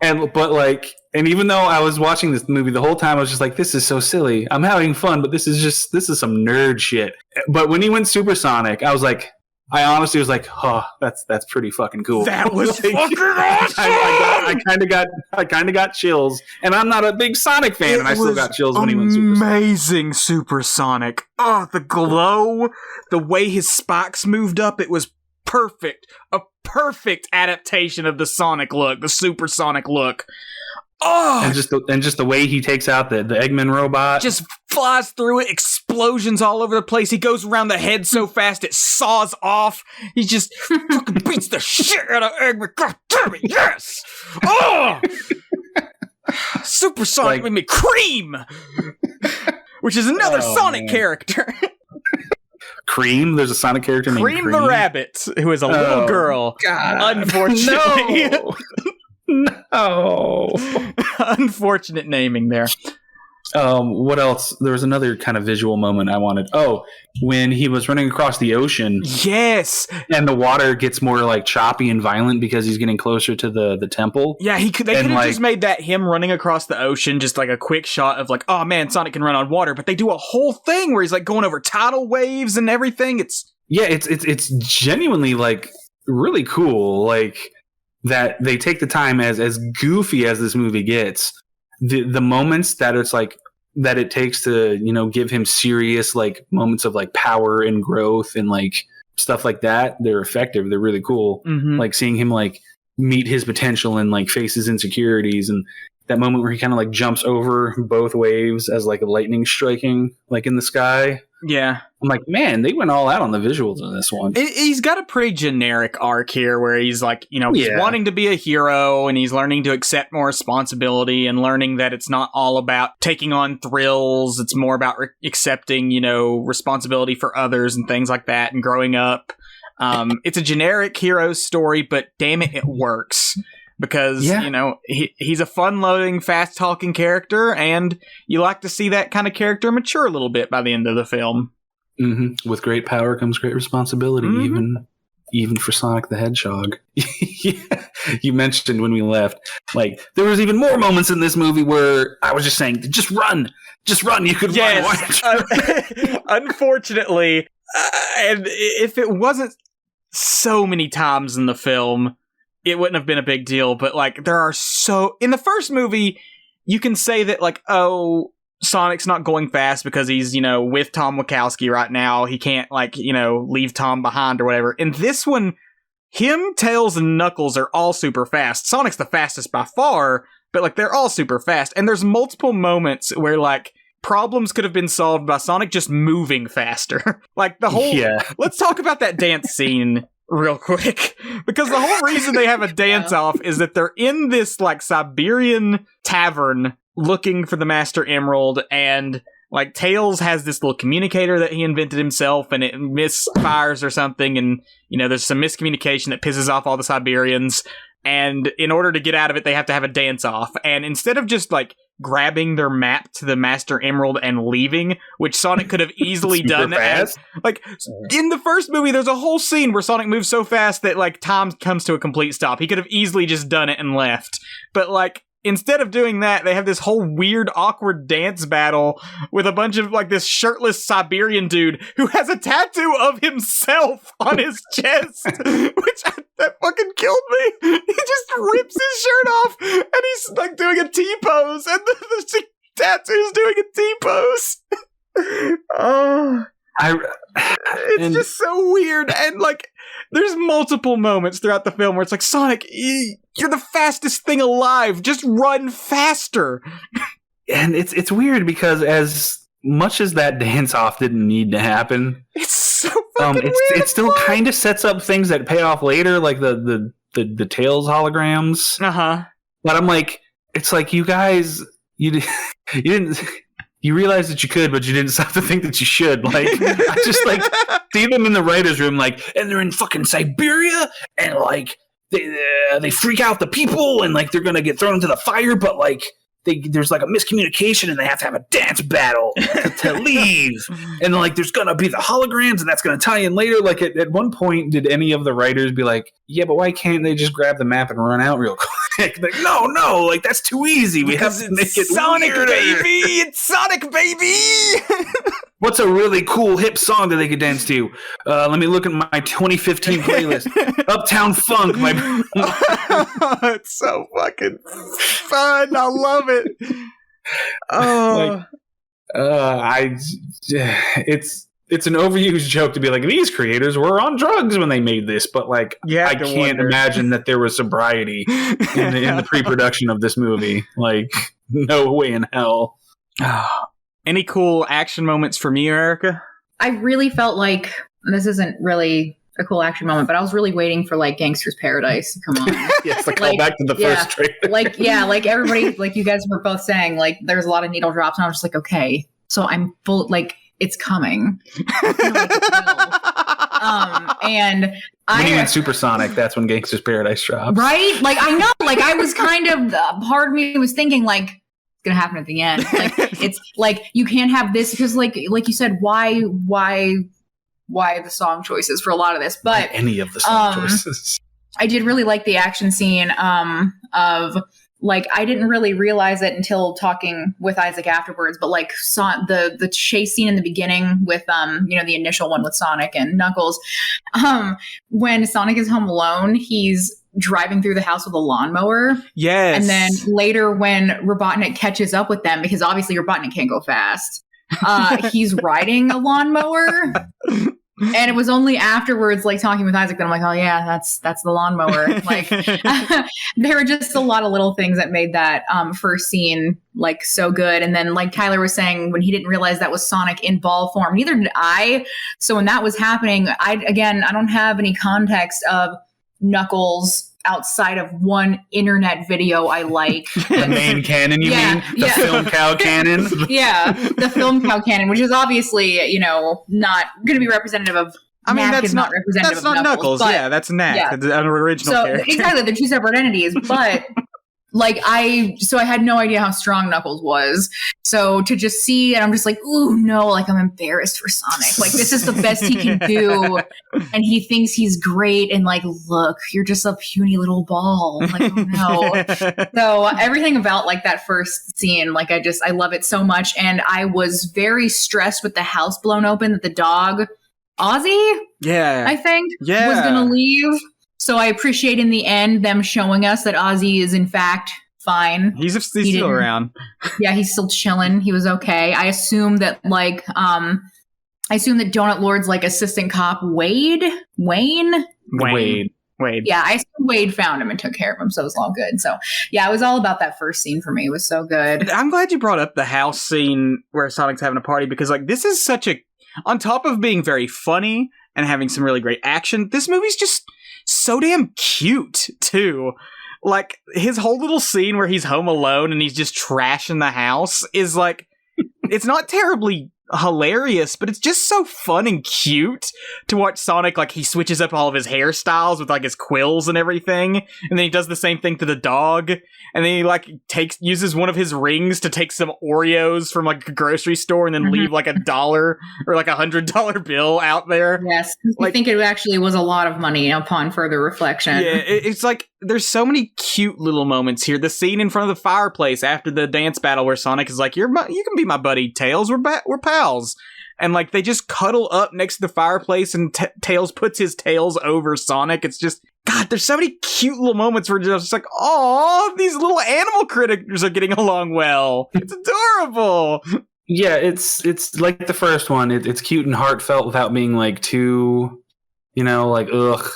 And even though I was watching this movie the whole time, I was just like, this is so silly. I'm having fun, but this is some nerd shit. But when he went supersonic, I honestly was like, oh, that's pretty fucking cool. That was fucking awesome. I kind of got chills, and I'm not a big Sonic fan, and I still got chills when he went supersonic. Amazing supersonic. Oh, the glow, the way his spikes moved up, it was perfect. A perfect adaptation of the Sonic look, the supersonic look. Oh, and just the way he takes out the Eggman robot, just flies through it, explosions all over the place. He goes around the head so fast it saws off. He just fucking beats the shit out of Eggman. God damn it, yes! Oh, Supersonic made me cream, which is another Sonic character. Cream. There's a Sonic character named Cream the Rabbit, who is a little girl. God. Unfortunately. No. Unfortunate naming there. What else? There was another kind of visual moment I wanted. Oh, when he was running across the ocean. Yes. And the water gets more like choppy and violent because he's getting closer to the temple. Yeah, they could have just made that him running across the ocean just like a quick shot of like, oh man, Sonic can run on water, but they do a whole thing where he's like going over tidal waves and everything. It's genuinely like really cool, like that they take the time as goofy as this movie gets. The moments that it's like that it takes to, you know, give him serious like moments of like power and growth and like stuff like that, they're effective. They're really cool. Mm-hmm. Like seeing him like meet his potential and like face his insecurities, and that moment where he kind of like jumps over both waves as like a lightning striking like in the sky. Yeah. I'm like, man, they went all out on the visuals in this one. He's got a pretty generic arc here where he's like, you know, he's wanting to be a hero and he's learning to accept more responsibility and learning that it's not all about taking on thrills. It's more about accepting, you know, responsibility for others and things like that and growing up. It's a generic hero story, but damn it, it works. Because, you know, he's a fun-loving, fast-talking character, and you like to see that kind of character mature a little bit by the end of the film. Mm-hmm. With great power comes great responsibility, even for Sonic the Hedgehog. You mentioned when we left, like, there was even more moments in this movie where I was just saying, just run, you could run. Unfortunately, and if it wasn't so many times in the film, it wouldn't have been a big deal, but like there are in the first movie, you can say that like, oh, Sonic's not going fast because he's, you know, with Tom Wachowski right now. He can't like, you know, leave Tom behind or whatever. In this one, him, Tails, and Knuckles are all super fast. Sonic's the fastest by far, but like they're all super fast. And there's multiple moments where like problems could have been solved by Sonic just moving faster. Like the whole, let's talk about that dance scene real quick, because the whole reason they have a dance off is that they're in this like Siberian tavern looking for the Master Emerald, and like Tails has this little communicator that he invented himself and it misfires or something, and you know there's some miscommunication that pisses off all the Siberians, and in order to get out of it they have to have a dance off, and instead of just like grabbing their map to the Master Emerald and leaving, which Sonic could have easily done. Like, in the first movie, there's a whole scene where Sonic moves so fast that, like, time comes to a complete stop. He could have easily just done it and left. But, like, instead of doing that, they have this whole weird, awkward dance battle with a bunch of, like, this shirtless Siberian dude who has a tattoo of himself on his chest, that fucking killed me. He just rips his shirt off, and he's, like, doing a T-pose, and the tattoo's doing a T-pose. It's just so weird, and, like, there's multiple moments throughout the film where it's like, Sonic, you're the fastest thing alive. Just run faster. And it's weird because as much as that dance-off didn't need to happen, it's so fucking weird. It still kind of sets up things that pay off later, like the Tails holograms. But I'm like, it's like you guys, you didn't. You realized that you could, but you didn't stop to think that you should. Like, I just like see them in the writer's room, like, and they're in fucking Siberia, and like they freak out the people, and like they're gonna get thrown into the fire, but like there's like a miscommunication, and they have to have a dance battle to leave, and like there's gonna be the holograms, and that's gonna tie in later. Like at one point, did any of the writers be like, yeah, but why can't they just grab the map and run out real quick? Like, no, like that's too easy. We have to make it Sonic, weirder. baby. It's Sonic, baby. What's a really cool hip song that they could dance to? Let me look at my 2015 playlist. Uptown Funk. It's so fucking fun. I love it. It's an overused joke to be like, these creators were on drugs when they made this, but like, I can't imagine that there was sobriety in the pre-production of this movie. Like, no way in hell. Any cool action moments from you, Erika? I really felt like, this isn't really a cool action moment, but I was really waiting for like Gangster's Paradise to come on. Yes, like call back to the first trailer. like everybody, like you guys were both saying, like there's a lot of needle drops, and I was just like, okay, so I'm full, like it's coming. I feel like it will. And when you went Supersonic, that's when Gangsta's Paradise drops. Right? Like, I know, like, I was kind of, part of me was thinking, like, it's gonna happen at the end. Like, it's like, you can't have this, because like you said, why the song choices for a lot of this? But any of the song choices. I did really like the action scene of, like, I didn't really realize it until talking with Isaac afterwards, but like the chase scene in the beginning with the initial one with Sonic and Knuckles, when Sonic is home alone, he's driving through the house with a lawnmower. Yes. And then later when Robotnik catches up with them, because obviously Robotnik can't go fast, he's riding a lawnmower. And it was only afterwards, like, talking with Isaac, that I'm like, oh yeah, that's the lawnmower. Like, there were just a lot of little things that made that first scene like so good. And then, like Tyler was saying, when he didn't realize that was Sonic in ball form, neither did I. So when that was happening, I don't have any context of Knuckles outside of one internet video I like. The main canon, you mean? The film cow canon? Yeah, the film cow canon, which is obviously, not going to be representative of. That's not representative of Knuckles. Yeah, that's Knack, an original character. Exactly, they're two separate entities, but. Like, I had no idea how strong Knuckles was. So to just see, and I'm just like, ooh, no, like, I'm embarrassed for Sonic. Like, this is the best he can do. And he thinks he's great. And like, look, you're just a puny little ball. Like, oh no. So everything about like that first scene, like, I love it so much. And I was very stressed with the house blown open that the dog, Ozzy, I think, was going to leave. So I appreciate in the end them showing us that Ozzy is in fact fine. He's still around. Yeah, he's still chilling. He was okay. I assume that Donut Lord's like assistant cop Wade. Yeah, I assume Wade found him and took care of him, so it was all good. So yeah, it was all about that first scene for me. It was so good. I'm glad you brought up the house scene where Sonic's having a party, because like this is such a, on top of being very funny and having some really great action, this movie's just so damn cute too. Like, his whole little scene where he's home alone and he's just trashing the house is like, it's not terribly hilarious, but it's just so fun and cute to watch Sonic. Like, he switches up all of his hairstyles with like his quills and everything, and then he does the same thing to the dog, and then he like uses one of his rings to take some Oreos from like a grocery store and then leave like $1 or like $100 bill out there. Yes, like, I think it actually was a lot of money upon further reflection. Yeah, it's like there's so many cute little moments here. The scene in front of the fireplace after the dance battle where Sonic is like, you can be my buddy, Tails. We're pals. And like they just cuddle up next to the fireplace, and Tails puts his tails over Sonic. It's just, God, there's so many cute little moments where it's just like, oh, these little animal critters are getting along well. It's adorable. Yeah, it's like the first one. It's cute and heartfelt without being like too, like, ugh.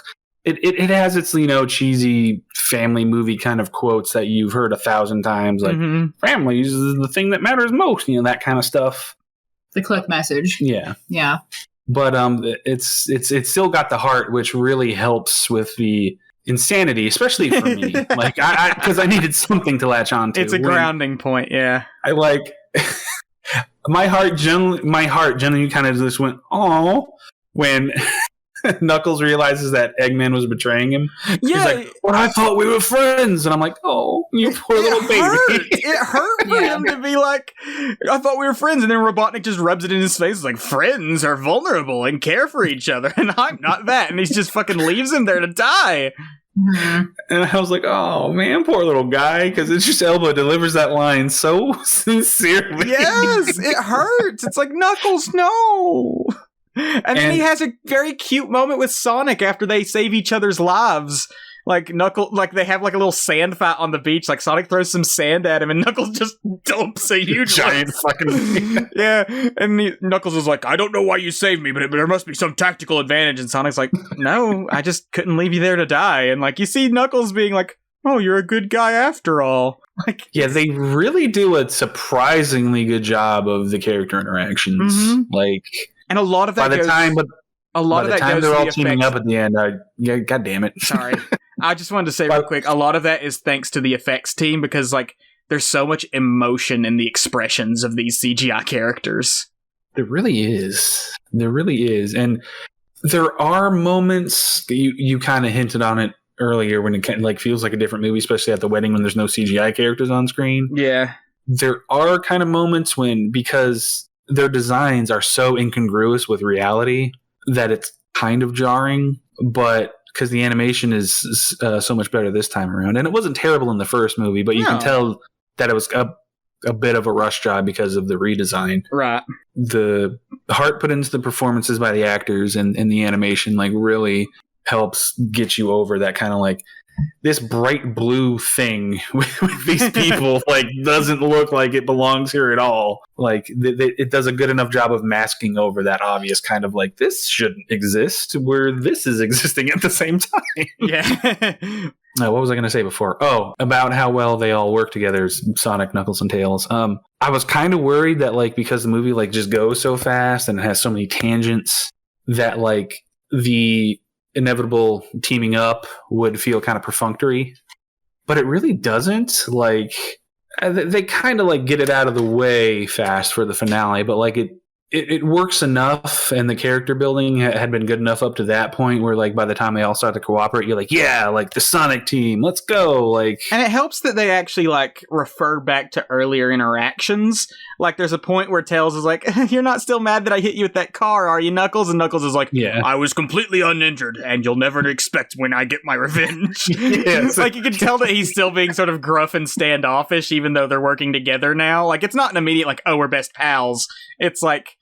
It has its, cheesy family movie kind of quotes that you've heard 1,000 times, like, family is the thing that matters most, that kind of stuff. The click message. Yeah. Yeah. But it's still got the heart, which really helps with the insanity, especially for me. Like, because I needed something to latch on to. It's a grounding point, yeah. I like my heart generally kind of just went, oh, when Knuckles realizes that Eggman was betraying him. Yeah. He's like, well, I thought we were friends. And I'm like, oh, you poor little baby. It hurt for him to be like, I thought we were friends. And then Robotnik just rubs it in his face. It's like, friends are vulnerable and care for each other. And I'm not that. And he just fucking leaves him there to die. Mm-hmm. And I was like, oh, man, poor little guy. Because Idris Elba delivers that line so sincerely. Yes, it hurts. It's like, Knuckles, no. And then he has a very cute moment with Sonic after they save each other's lives. Like, they have like a little sand fight on the beach. Like, Sonic throws some sand at him and Knuckles just dumps a huge giant fucking yeah. And Knuckles is like, I don't know why you saved me, but there must be some tactical advantage. And Sonic's like, no, I just couldn't leave you there to die. And like, you see Knuckles being like, oh, you're a good guy after all. Like, yeah, they really do a surprisingly good job of the character interactions. Like, and a lot of that goes they're all teaming up at the end. God damn it. Sorry. I just wanted to say real quick, a lot of that is thanks to the effects team, because like there's so much emotion in the expressions of these CGI characters. It really is. There really is. And there are moments, you kind of hinted on it earlier, when it like feels like a different movie, especially at the wedding when there's no CGI characters on screen. Yeah. There are kind of moments when, because their designs are so incongruous with reality, that it's kind of jarring, but because the animation is so much better this time around. And it wasn't terrible in the first movie, but you can tell that it was a bit of a rush job because of the redesign. Right. The heart put into the performances by the actors and the animation like really helps get you over that kind of like, this bright blue thing with these people like doesn't look like it belongs here at all. Like it does a good enough job of masking over that obvious kind of like, this shouldn't exist where this is existing at the same time. Yeah. What was I going to say before? Oh, about how well they all work together, Sonic, Knuckles, and Tails. I was kind of worried that like, because the movie like just goes so fast and it has so many tangents, that like the inevitable teaming up would feel kind of perfunctory, but it really doesn't. Like they kind of like get it out of the way fast for the finale, but like it works enough, and the character building had been good enough up to that point where like by the time they all start to cooperate, you're like, yeah, like the Sonic team, let's go. Like, and it helps that they actually like refer back to earlier interactions. Like there's a point where Tails is like, you're not still mad that I hit you with that car, are you, Knuckles? And Knuckles is like, yeah, I was completely uninjured, and you'll never expect when I get my revenge. It's like you can tell that he's still being sort of gruff and standoffish, even though they're working together now. Like it's not an immediate like, oh, we're best pals. It's like,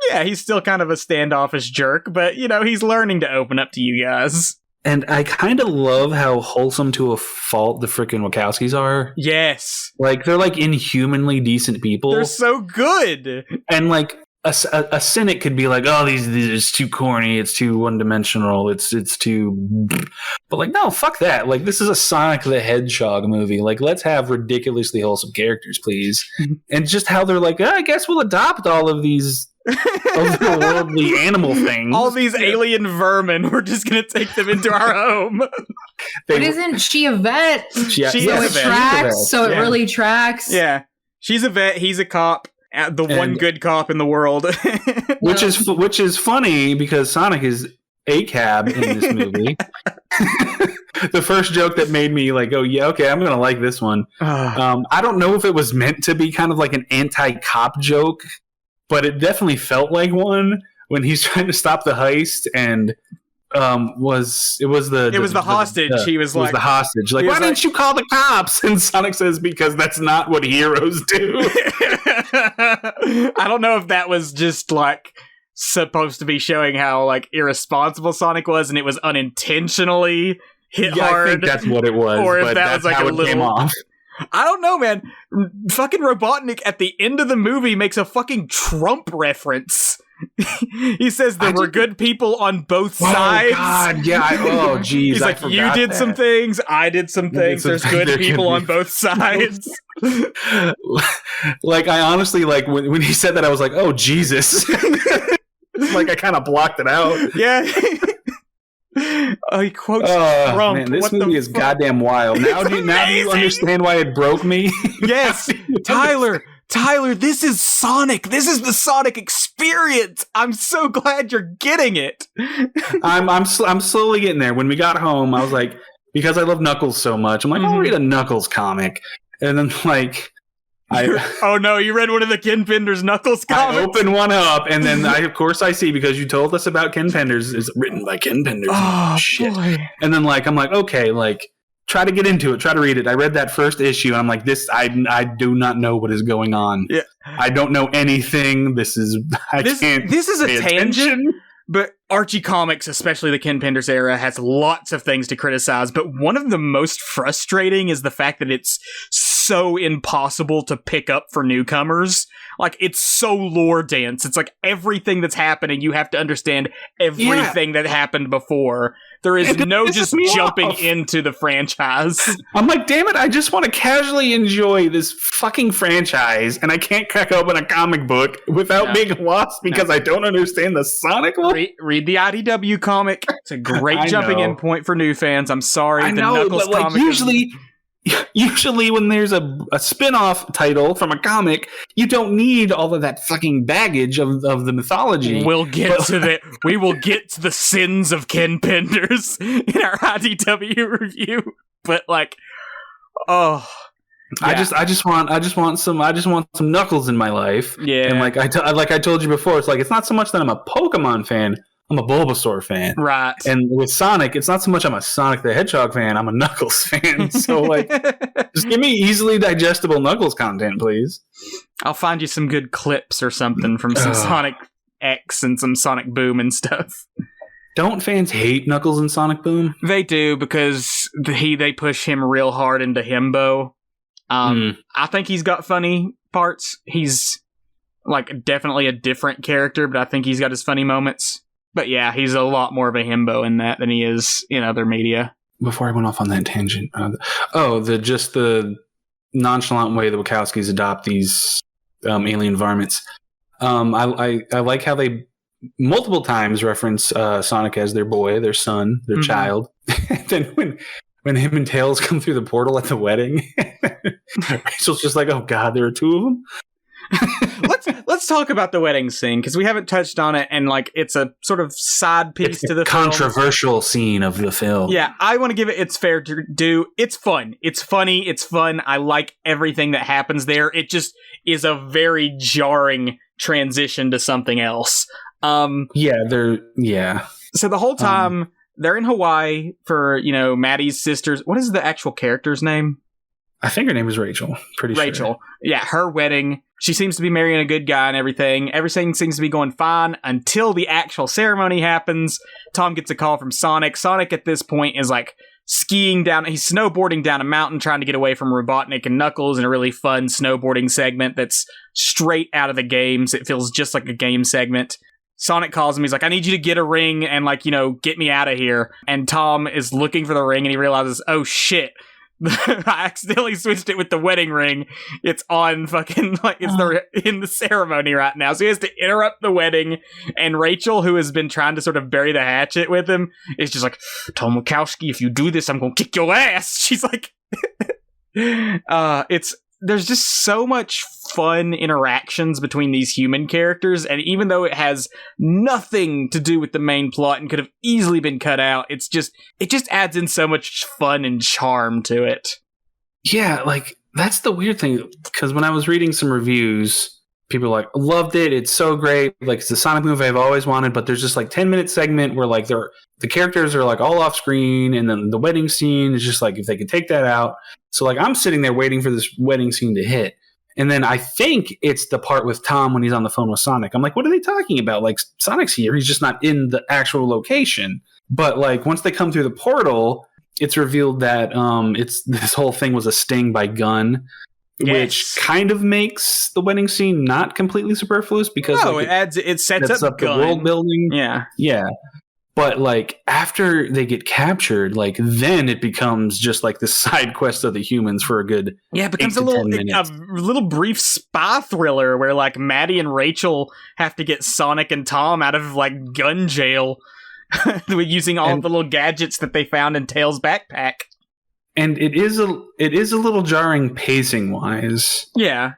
yeah, he's still kind of a standoffish jerk, but, you know, he's learning to open up to you guys. And I kind of love how wholesome to a fault the frickin' Wachowskis are. Yes. Like, they're, like, inhumanly decent people. They're so good. And, like, a cynic could be like, oh, these it's too corny, it's too one-dimensional, it's too... But, like, no, fuck that. Like, this is a Sonic the Hedgehog movie. Like, let's have ridiculously wholesome characters, please. And just how they're like, I guess we'll adopt all of these otherworldly animal things. All these alien vermin, we're just going to take them into our home. But isn't she a vet? She is so a it vet. tracks, so it really tracks. Yeah. She's a vet, he's a cop. The one good cop in the world. which is funny because Sonic is a cab in this movie. The first joke that made me like, oh yeah, okay, I'm gonna like this one. I don't know if it was meant to be kind of like an anti-cop joke, but it definitely felt like one when he's trying to stop the heist, and it was the hostage. He was like, the hostage. Like, why didn't you call the cops? And Sonic says, because that's not what heroes do. I don't know if that was just like supposed to be showing how like irresponsible Sonic was, and it was unintentionally hit hard. I think that's what it was. Or if that was like a little. Came off. I don't know, man. Fucking Robotnik at the end of the movie makes a fucking Trump reference. He says there were good people on both sides. Oh, God, yeah. Oh, jeez. He's like, you did some things, I did some things. There's good people on both sides. Like, I honestly, like, when he said that, I was like, oh, Jesus. Like, I kind of blocked it out. Yeah. He quotes Trump. Man, this movie is goddamn wild. Now do you understand why it broke me? Yes. Tyler, this is Sonic. This is the Sonic experience. I'm so glad you're getting it. I'm slowly getting there. When we got home, I was like, because I love Knuckles so much, I'm like, I'll read a Knuckles comic. And then like oh no, you read one of the Ken Penders Knuckles comics? I opened one up, and then of course I see, because you told us about Ken Penders, is written by Ken Penders. Oh shit. Boy. And then like I'm like, okay, like try to get into it, try to read it. I read that first issue, and I'm like, this I do not know what is going on. Yeah. I don't know anything. This is This is a tangent. But Archie Comics, especially the Ken Penders era, has lots of things to criticize, but one of the most frustrating is the fact that it's so impossible to pick up for newcomers. Like, it's so lore dense. It's like everything that's happening, you have to understand everything that happened before. There is no just jumping into the franchise. I'm like, damn it, I just want to casually enjoy this fucking franchise, and I can't crack open a comic book without being lost because I don't understand the Sonic look. Read the IDW comic. It's a great jumping in point for new fans. I'm sorry. I know, but like, usually when there's a spin-off title from a comic, you don't need all of that fucking baggage of the mythology. We will get to the sins of Ken Penders in our IDW review. But like, oh, yeah. I just want some Knuckles in my life. Yeah. And like I told you before, it's like it's not so much that I'm a Pokemon fan, I'm a Bulbasaur fan. Right. And with Sonic, it's not so much I'm a Sonic the Hedgehog fan, I'm a Knuckles fan. So like just give me easily digestible Knuckles content, please. I'll find you some good clips or something from some Sonic X and some Sonic Boom and stuff. Don't fans hate Knuckles and Sonic Boom? They do, because they push him real hard into himbo. I think he's got funny parts. He's like definitely a different character, but I think he's got his funny moments. But yeah, he's a lot more of a himbo in that than he is in other media. Before I went off on that tangent, the nonchalant way the Wachowskis adopt these alien varmints. I like how they multiple times reference Sonic as their boy, their son, their child. And then when him and Tails come through the portal at the wedding, Rachel's just like, "Oh God, there are two of them." Let's talk about the wedding scene, because we haven't touched on it, and like it's a sort of side piece to the controversial scene of the film. Yeah, I want to give it its fair due. It's fun. It's funny. It's fun. I like everything that happens there. It just is a very jarring transition to something else. So the whole time they're in Hawaii for, Maddie's sister's. What is the actual character's name? I think her name is Rachel. Rachel. Yeah, her wedding. She seems to be marrying a good guy and everything. Everything seems to be going fine until the actual ceremony happens. Tom gets a call from Sonic. Sonic at this point is like skiing down. He's snowboarding down a mountain trying to get away from Robotnik and Knuckles in a really fun snowboarding segment that's straight out of the games. It feels just like a game segment. Sonic calls him. He's like, "I need you to get a ring and get me out of here." And Tom is looking for the ring and he realizes, oh shit, I accidentally switched it with the wedding ring. It's on fucking, in the ceremony right now. So he has to interrupt the wedding. And Rachel, who has been trying to sort of bury the hatchet with him, is just like, "Tom Wachowski, if you do this, I'm going to kick your ass." She's like, there's just so much fun interactions between these human characters, and even though it has nothing to do with the main plot and could have easily been cut out, it just adds in so much fun and charm to it. Yeah, like that's the weird thing, because when I was reading some reviews, people were like, "Loved it, it's so great, like it's the Sonic movie I've always wanted," but there's just like 10-minute segment where like the characters are like all off screen, and then the wedding scene is just like, if they could take that out. So like I'm sitting there waiting for this wedding scene to hit. And then I think it's the part with Tom when he's on the phone with Sonic. I'm like, what are they talking about? Like, Sonic's here. He's just not in the actual location. But like once they come through the portal, it's revealed that this whole thing was a sting by Gunn. Yes. Which kind of makes the wedding scene not completely superfluous, because it sets up the world building. Yeah. But like after they get captured, like then it becomes just like the side quest of the humans for a good it becomes a little brief spy thriller where like Maddie and Rachel have to get Sonic and Tom out of like gun jail using all the little gadgets that they found in Tails' backpack. And it is a little jarring pacing wise. Yeah,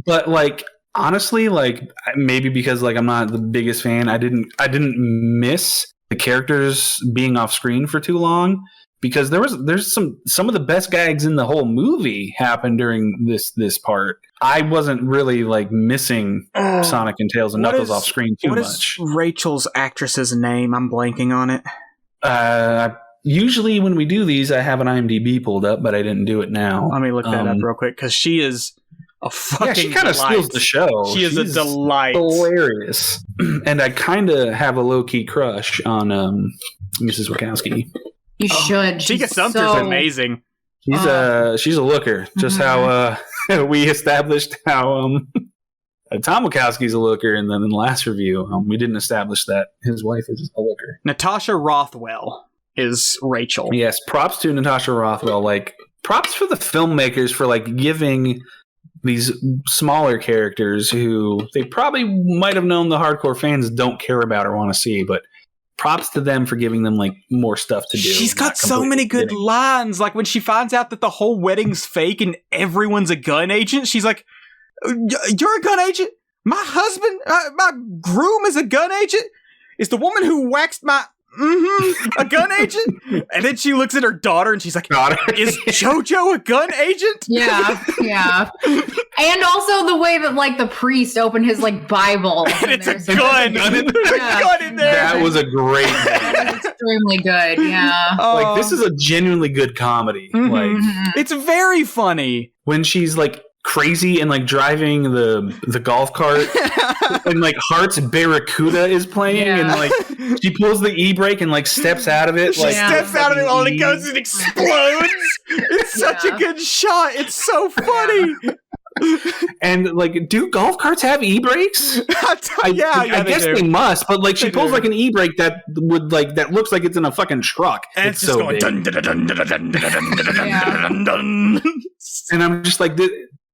but like honestly, like maybe because like I'm not the biggest fan, I didn't miss the characters being off screen for too long, because there's some of the best gags in the whole movie happen during this part. I wasn't really like missing Sonic and Tails and Knuckles off screen too much. What is Rachel's actress's name? I'm blanking on it. Usually when we do these, I have an IMDb pulled up, but I didn't do it now. Let me look that up real quick, because she is a fucking she kind of steals the show. She's a delight. Hilarious. And I kind of have a low-key crush on Mrs. Wachowski. You should. Chica Sumter's amazing. She's a looker. Just how we established how Tom Wachowski's a looker, and then in the last review, we didn't establish that his wife is a looker. Natasha Rothwell is Rachel. Yes, props to Natasha Rothwell. Like, props for the filmmakers for like giving these smaller characters who they probably might have known the hardcore fans don't care about or want to see, but props to them for giving them like more stuff to do. She's got so many good lines. Like when she finds out that the whole wedding's fake and everyone's a gun agent, she's like, "You're a gun agent? My husband, my groom is a gun agent? Is the woman who waxed my a gun agent?" And then she looks at her daughter and she's like, "Is JoJo a gun agent?" Yeah. And also the way that like the priest opened his like Bible and it's a gun. There's a gun in there. That was a great that was extremely good. Yeah. Like this is a genuinely good comedy. Like it's very funny. When she's like crazy and like driving the golf cart and like Heart's Barracuda is playing and like she pulls the e-brake and like steps out of it. She steps out of it while it goes and explodes. It's such a good shot. It's so funny. And like, do golf carts have e-brakes? I guess they must, but like she pulls like an e-brake that would like that looks like it's in a fucking truck. And it's just so going dun, dun, dun, dun, dun, dun, dun. And I'm just like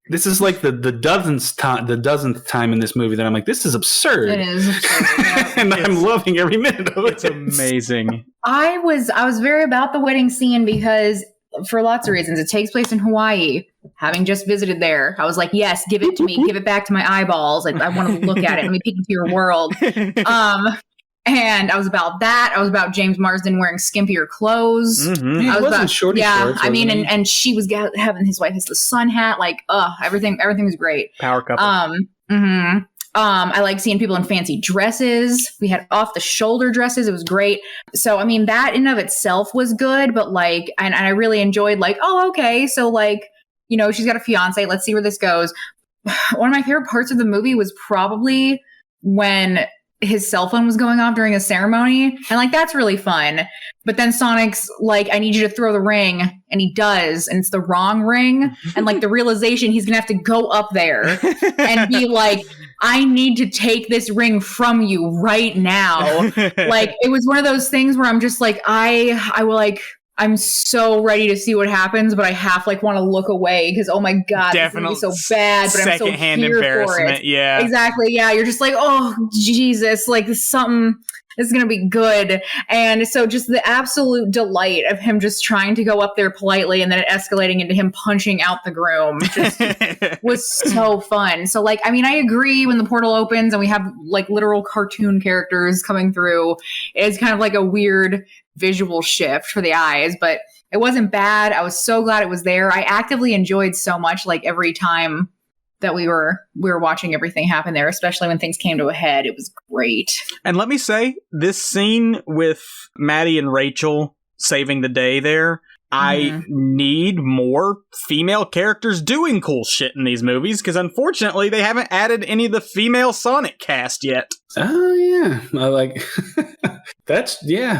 this is like the dozenth time in this movie that I'm like, this is absurd. It is absurd. And I'm loving every minute of it. It's amazing. I was very about the wedding scene because for lots of reasons. It takes place in Hawaii. Having just visited there, I was like, yes, give it to me. Give it back to my eyeballs. I want to look at it. Let me peek into your world. And I was about that. I was about James Marsden wearing skimpier clothes. Mm-hmm. I was about shorty shorts. I mean, and she was having his wife has the sun hat. Like, everything was great. Power couple. I like seeing people in fancy dresses. We had off the shoulder dresses. It was great. So, I mean, that in of itself was good, but like, and I really enjoyed like, oh, okay. So like, you know, she's got a fiance. Let's see where this goes. One of my favorite parts of the movie was probably when his cell phone was going off during a ceremony. And like, that's really fun. But then Sonic's like, I need you to throw the ring. And he does. And it's the wrong ring. And like the realization he's going to have to go up there and be like, I need to take this ring from you right now. Like, it was one of those things where I'm just like, I will like, I'm so ready to see what happens, but I half like want to look away because, oh my God, definitely this is so bad, but I'm so here for it. Yeah, exactly. Yeah. You're just like, oh Jesus, like something is going to be good. And so just the absolute delight of him just trying to go up there politely and then it escalating into him punching out the groom just was so fun. So like, I mean, I agree when the portal opens and we have like literal cartoon characters coming through, it's kind of like a weird visual shift for the eyes, but it wasn't bad. I was so glad it was there. I actively enjoyed so much like every time that we were watching everything happen there, especially when things came to a head. It was great. And let me say, this scene with Maddie and Rachel saving the day there, I need more female characters doing cool shit in these movies, because unfortunately they haven't added any of the female Sonic cast yet. Oh, yeah. I like... That's, yeah.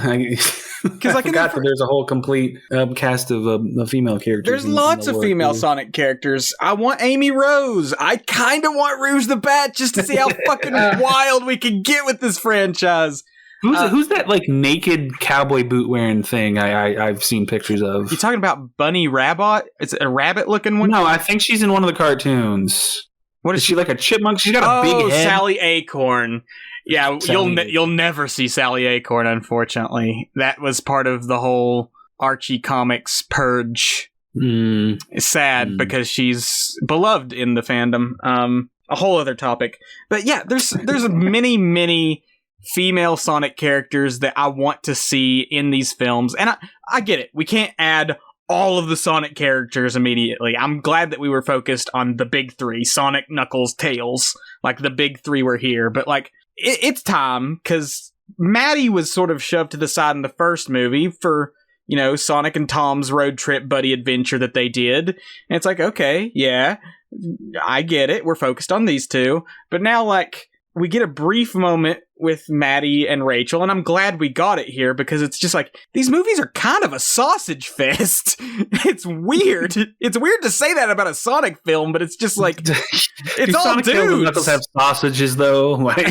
Because I forgot that there's a whole complete cast of female characters. There's lots of female Sonic characters. I want Amy Rose. I kind of want Rouge the Bat just to see how fucking wild we can get with this franchise. Who's that like naked cowboy boot wearing thing I've seen pictures of? You talking about Bunny Rabbit? It's a rabbit looking one? No, I think she's in one of the cartoons. What is she, like a chipmunk? She's got a big head. Sally Acorn. Yeah, you'll never see Sally Acorn, unfortunately. That was part of the whole Archie Comics purge. It's sad because she's beloved in the fandom. A whole other topic. But yeah, there's many female Sonic characters that I want to see in these films. And I get it. We can't add all of the Sonic characters immediately. I'm glad that we were focused on the big three, Sonic, Knuckles, Tails. Like, the big three were here. But, like, it's time, because Maddie was sort of shoved to the side in the first movie for, you know, Sonic and Tom's road trip buddy adventure that they did. And it's like, okay, yeah, I get it. We're focused on these two. But now, like, we get a brief moment with Maddie and Rachel, and I'm glad we got it here, because it's just like, these movies are kind of a sausage fest. It's weird. It's weird to say that about a Sonic film, but it's just like, it's all Sonic dudes. And Knuckles have sausages, though. Like,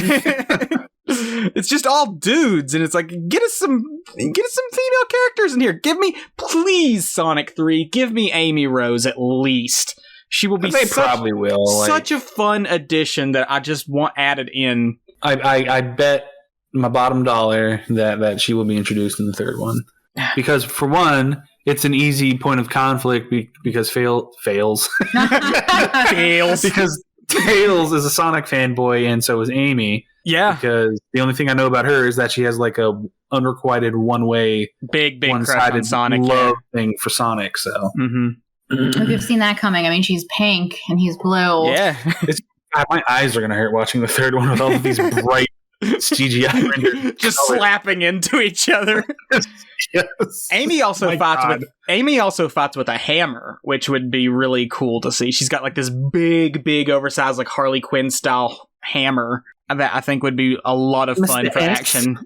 it's just all dudes, and it's like, get us some female characters in here. Give me, please, Sonic 3, give me Amy Rose at least. She will be probably will. Such a fun addition that I just want added in. I bet my bottom dollar that she will be introduced in the third one. Because for one, it's an easy point of conflict because fails. Fails. Because Tails is a Sonic fanboy and so is Amy. Yeah. Because the only thing I know about her is that she has like a unrequited one-way, big one-sided Sonic love thing for Sonic. So If you've seen that coming, I mean, she's pink and he's blue. Yeah. God, my eyes are going to hurt watching the third one with all of these bright CGI rendered just colors. slapping into each other. Yes. Amy also fights with a hammer, which would be really cool to see. She's got like this big oversized like Harley Quinn style hammer that I think would be a lot of fun for action.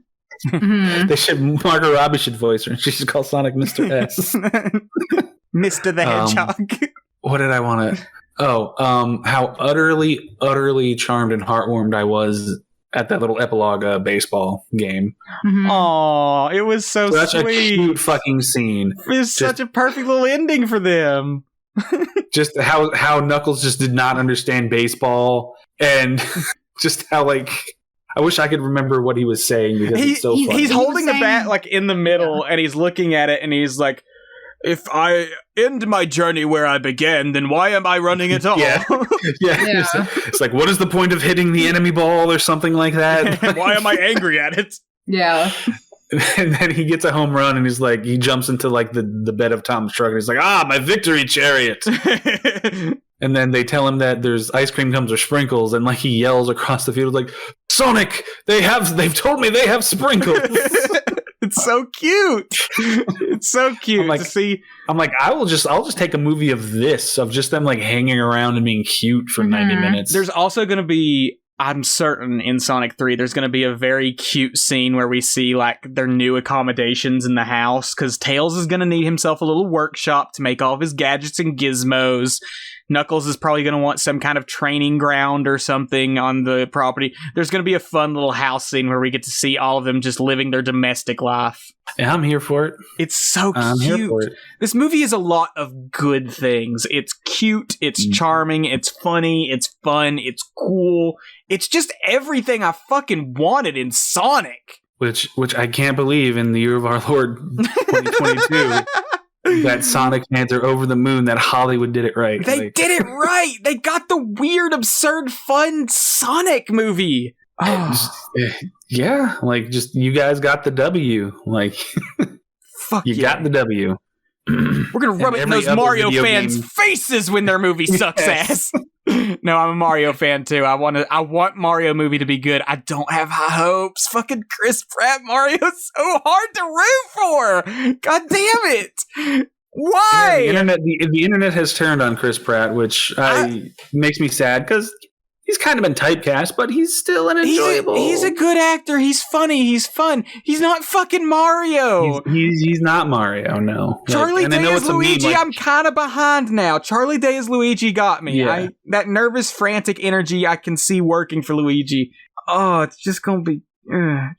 Margot Robbie should voice her. She should call Sonic Mr. S. Mr. the Hedgehog. What did I want to? How utterly charmed and heartwarmed I was at that little epilogue baseball game. Oh, it was so such sweet. A cute fucking scene. It was such a perfect little ending for them. Just how Knuckles just did not understand baseball, and just how like I wish I could remember what he was saying because it's so funny. He's holding the bat like in the middle, and he's looking at it, and he's like, "If I end my journey where I began, then why am I running at all?" Yeah. It's like, what is the point of hitting the enemy ball or something like that? Why am I angry at it? Yeah. And then he gets a home run, and he's like, he jumps into like the bed of Tom's truck, and he's like, my victory chariot. And then they tell him that there's ice cream comes with sprinkles, and like he yells across the field like, Sonic, they've told me they have sprinkles. It's so cute. It's so cute to see. I'm like, I'll just take a movie of this, of just them like hanging around and being cute for 90 minutes. There's also going to be, I'm certain in Sonic 3, there's going to be a very cute scene where we see like their new accommodations in the house, because Tails is going to need himself a little workshop to make all of his gadgets and gizmos. Knuckles is probably going to want some kind of training ground or something on the property. There's going to be a fun little house scene where we get to see all of them just living their domestic life. Yeah, I'm here for it. It's so cute. I'm here for it. This movie is a lot of good things. It's cute, it's charming, it's funny, it's fun, it's cool. It's just everything I fucking wanted in Sonic. Which I can't believe in the year of our Lord 2022. That Sonic fans are over the moon that Hollywood did it right. They did it right. They got the weird, absurd, fun Sonic movie. Yeah, like just you guys got the W. Like, fuck you got the W. We're gonna rub it in those Mario fans' faces when their movie sucks ass. No, I'm a Mario fan too. I want Mario movie to be good. I don't have high hopes. Fucking Chris Pratt Mario's so hard to root for. God damn it. Why? Yeah, the internet has turned on Chris Pratt, which makes me sad because he's kind of been typecast, but he's still an enjoyable. He's a good actor. He's funny. He's fun. He's not fucking Mario. He's not Mario. No. Charlie Day as Luigi. I'm kind of behind now. Charlie Day as Luigi got me. Yeah. That nervous, frantic energy I can see working for Luigi. Oh, it's just gonna be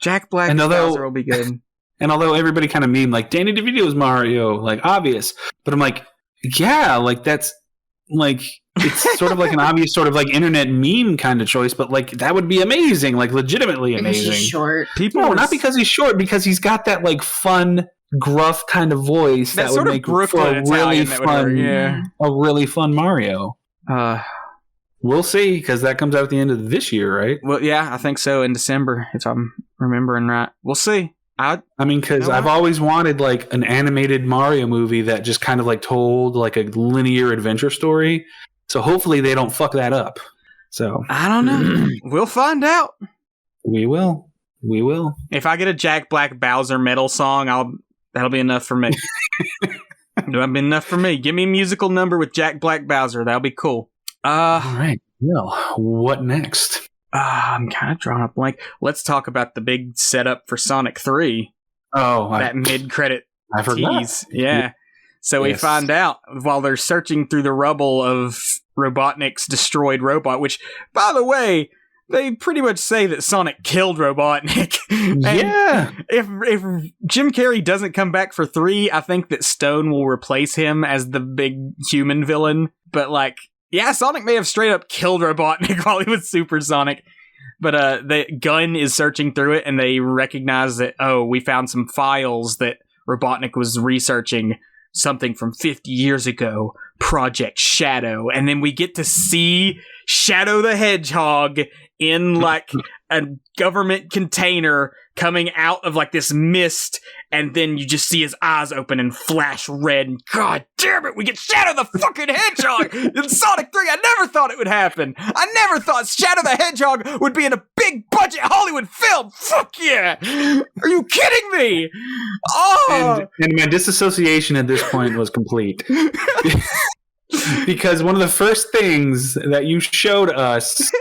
Jack Black and Bowser will be good. And although everybody kind of meme like Danny DeVito's Mario, like obvious, but I'm like, yeah, like that's like. It's sort of like an obvious sort of like internet meme kind of choice, but like that would be amazing, like legitimately amazing. He's short. Not because he's short, because he's got that like fun, gruff kind of voice that would make for a really fun Mario. We'll see, because that comes out at the end of this year, right? Well, yeah, I think so, in December, if I'm remembering right. We'll see. I mean, because I've always wanted like an animated Mario movie that just kind of like told like a linear adventure story. So hopefully they don't fuck that up. So I don't know. We'll find out. We will. If I get a Jack Black Bowser metal song, that'll be enough for me. That'll be enough for me. Give me a musical number with Jack Black Bowser. That'll be cool. All right. Well, what next? I'm kind of drawing a blank. Let's talk about the big setup for Sonic 3. Oh, that mid-credit I forgot. tease. Yeah. So we find out while they're searching through the rubble of Robotnik's destroyed robot, which, by the way, they pretty much say that Sonic killed Robotnik. Yeah. If Jim Carrey doesn't come back for 3, I think that Stone will replace him as the big human villain. But like, yeah, Sonic may have straight up killed Robotnik while he was Super Sonic. But the gun is searching through it, and they recognize that, oh, we found some files that Robotnik was researching something from 50 years ago, Project Shadow. And then we get to see Shadow the Hedgehog in like a government container coming out of like this mist, and then you just see his eyes open and flash red. And God damn it, we get Shadow the fucking Hedgehog in Sonic 3. I never thought it would happen. I never thought Shadow the Hedgehog would be in a big budget Hollywood film. Fuck yeah. Are you kidding me? Oh. And my disassociation at this point was complete. Because one of the first things that you showed us